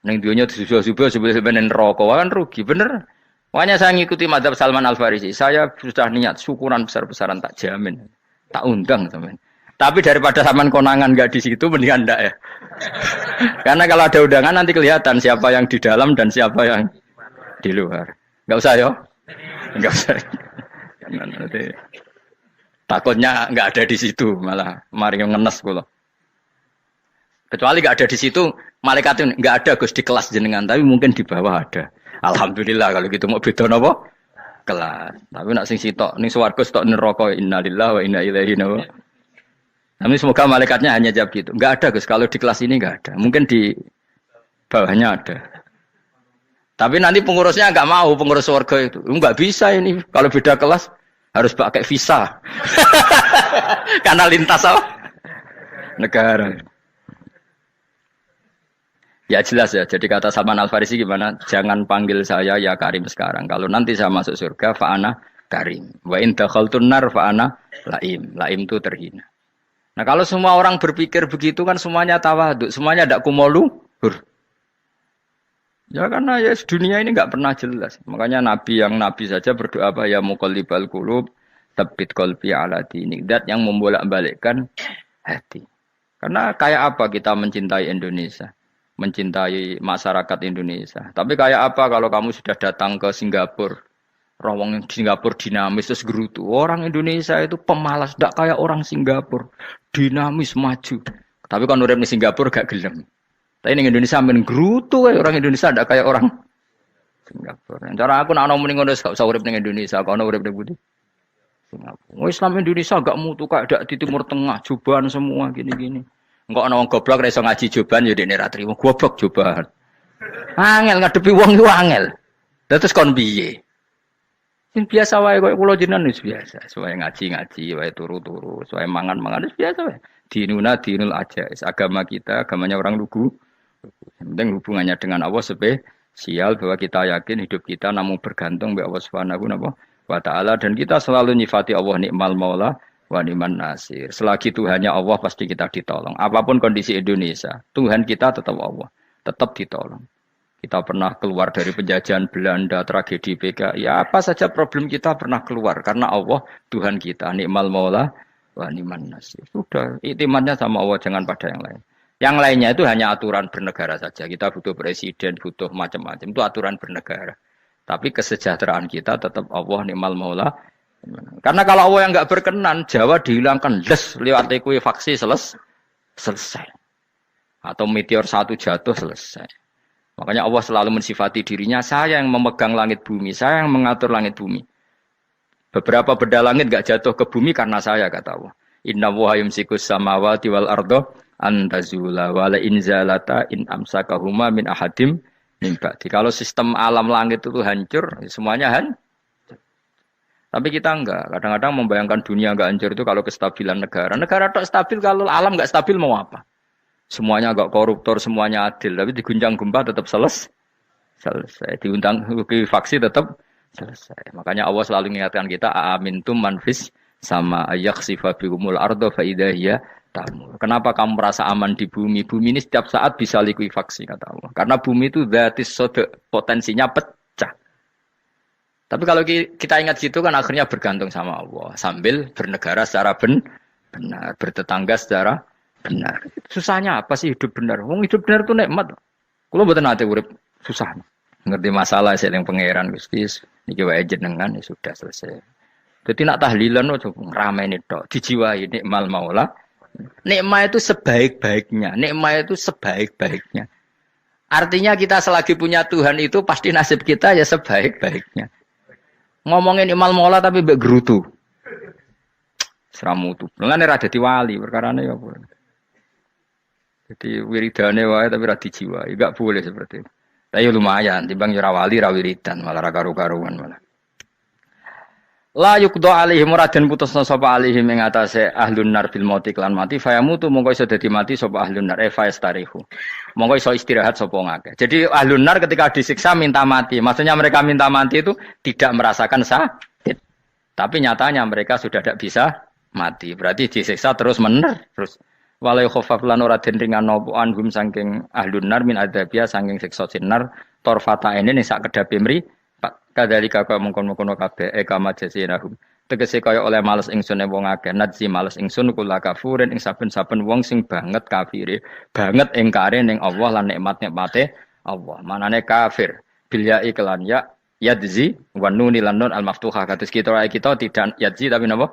Neng dunia disubah-subah sebenarnya rokok kan rugi, bener. Makanya saya ngikuti mazhab Salman Al Farisi. Saya sudah niat syukuran besar-besaran tak jamin, tak undang teman. Tapi daripada saman konangan nggak di situ, mendingan ndak ya. Karena kalau ada undangan nanti kelihatan siapa yang di dalam dan siapa yang di luar. Nggak usah ya. Nggak usah. Nanti takutnya nggak ada di situ, malah mari ngenes kula. Kecuali nggak ada di situ, malaikat itu nggak ada Gus di kelas jenengan, tapi mungkin di bawah ada. Alhamdulillah kalau gitu mau beda napa? Kelas. Tapi nak sing sitok ning swarga sitok neraka, innalillahi wa inna ilaihi raji'un. Tapi semoga malaikatnya hanya jawab gitu. Enggak ada Gus, kalau di kelas ini enggak ada. Mungkin di bawahnya ada. Tapi nanti pengurusnya enggak mau, pengurus surga itu. Enggak bisa ini kalau beda kelas harus pakai visa. Karena lintas apa? Negara. Ya jelas ya, jadi kata Salman Al Farisi gimana? Jangan panggil saya ya Karim sekarang. Kalau nanti saya masuk surga, fa'ana Karim. Wa in dakhaltun nar fa'ana Laim. Laim itu terhina. Nah kalau semua orang berpikir begitu kan semuanya tawaduk, semuanya tidak kumoluhur. Ya karena ya dunia ini nggak pernah jelas. Makanya Nabi yang Nabi saja berdoa apa ya muqallibal qulub, tsabbit qalbi ala dinik. Dat yang membolak-balikkan hati. Karena kayak apa kita mencintai Indonesia? Mencintai masyarakat Indonesia. Tapi kayak apa kalau kamu sudah datang ke Singapura, rawang Singapura dinamis terus gerutu. Orang Indonesia itu pemalas, tidak kayak orang Singapura, dinamis maju. Tapi kalau urip di Singapura gak gelem. Tapi di Indonesia men gerutu, orang Indonesia tidak kayak orang Singapura. Cara aku nak ngomong ngono gak usah urip ning Indonesia, kalau urip di Budi. Singapura. Islam Indonesia gak mutu kayak di Timur Tengah, jubahan semua gini-gini. Enggak ana wong goblok ra iso ngaji joban ya dekne ra trimo goblok joban. Angel ngadepi wong iku angel. Terus kon piye? Sing biasa wae koyo kula jenengan wis biasa. Suwe ngaji-ngaji wae turu-turu, suwe mangan-mangan wis biasa wae. Dinuna dinul aja. Agama kita, agamanya orang lugu. Yang penting hubungannya dengan Allah spesial bahwa kita yakin hidup kita namun bergantung kepada Allah Subhanahu wa taala dan kita selalu nyifati Allah nikmal maula wa ni'man nasir. Selagi Tuhannya Allah pasti kita ditolong. Apapun kondisi Indonesia, Tuhan kita tetap Allah, tetap ditolong. Kita pernah keluar dari penjajahan Belanda, tragedi PKI, ya apa saja problem kita pernah keluar karena Allah Tuhan kita, nikmal maula wa ni'man nasir. Sudah, iktimatnya sama Allah, jangan pada yang lain. Yang lainnya itu hanya aturan bernegara saja. Kita butuh presiden, butuh macam-macam, itu aturan bernegara. Tapi kesejahteraan kita tetap Allah nikmal maula. Karena kalau Allah yang enggak berkenan, Jawa dihilangkan les lewat likuifaksi selesai. Atau meteor satu jatuh selesai. Makanya Allah selalu mensifati dirinya, saya yang memegang langit bumi, saya yang mengatur langit bumi. Beberapa benda langit enggak jatuh ke bumi karena saya, kata Allah. Inna wa yumsikus samawati wal ardo antazula wala inzalata in amsakahuma min ahadim min ba'di. Kalau sistem alam langit itu hancur, semuanya hancur. Tapi kita enggak. Kadang-kadang membayangkan dunia enggak hancur itu kalau kestabilan negara. Negara tak stabil, kalau alam enggak stabil mau apa? Semuanya enggak koruptor, semuanya adil. Tapi diguncang gempa tetap selesai. Diundang faksi tetap selesai. Makanya Allah selalu mengingatkan kita, aamintum manfis sama ayaksifa bikumul ardo faidahiyah tamu. Kenapa kamu merasa aman di bumi? Bumi ini setiap saat bisa likuifaksi, kata Allah. Karena bumi itu dzatis sodok, potensinya pecah. Tapi kalau kita ingat situ kan akhirnya bergantung sama Allah. Sambil bernegara secara benar. Bertetangga secara benar. Susahnya apa sih hidup benar? Wong hidup benar itu nikmat. Kalau mboten nate urip susah. Ngerti masalah saya yang pangeran Gusti. Niki wae jenengan ya sudah selesai. Jadi nak tahlilan ojo ngrameni tok, dijiwai nikmal maula. Nikmat itu sebaik-baiknya, nikmat itu sebaik-baiknya. Artinya kita selagi punya Tuhan itu pasti nasib kita ya sebaik-baiknya. Ngomongin nikmal maula tapi mbek gerutu. Seramutu. Mulane ra dadi wali perkarane ya apa. Jadi wiridane wae tapi ra dijiwai, enggak boleh seperti itu. Tapi lumayan, timbang ora wali ra wiridan malah ra karu-karuan malah. La yuqdo alaihim raden putusna sapa alaihim ing atase ahlun nar bil mauti lan mati fayamutu mongko iso dadi mati sapa ahlun nar fayastarihu. Mongko iso istirahat sapa ngake. Jadi ahlun nar ketika disiksa minta mati. Maksudnya mereka minta mati itu tidak merasakan sakit. Tapi nyatanya mereka sudah tidak bisa mati. Berarti disiksa terus terus walai khofaf lan ora den ringan napa anhum saking ahlun nar min adzabia saking siksa sinar torfata ini ning sak kedape mri kadalika kaya mungkon-mungkon kabeh kama jasinahum tegese kaya oleh males ingsun wong akeh nadzi males ingsun kula kafurin ing saben-saben wong sing banget kafire banget ingkare ning Allah lan nikmat-nikmate Allah manane kafir bil ya iklan ya yadzi wa nuni lan nun al maftuhah kados kita tidak yadzi tapi napa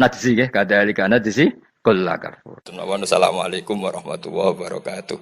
nadzi nggih kadalika nadzi kula kafur. Assalamualaikum warahmatullahi wabarakatuh.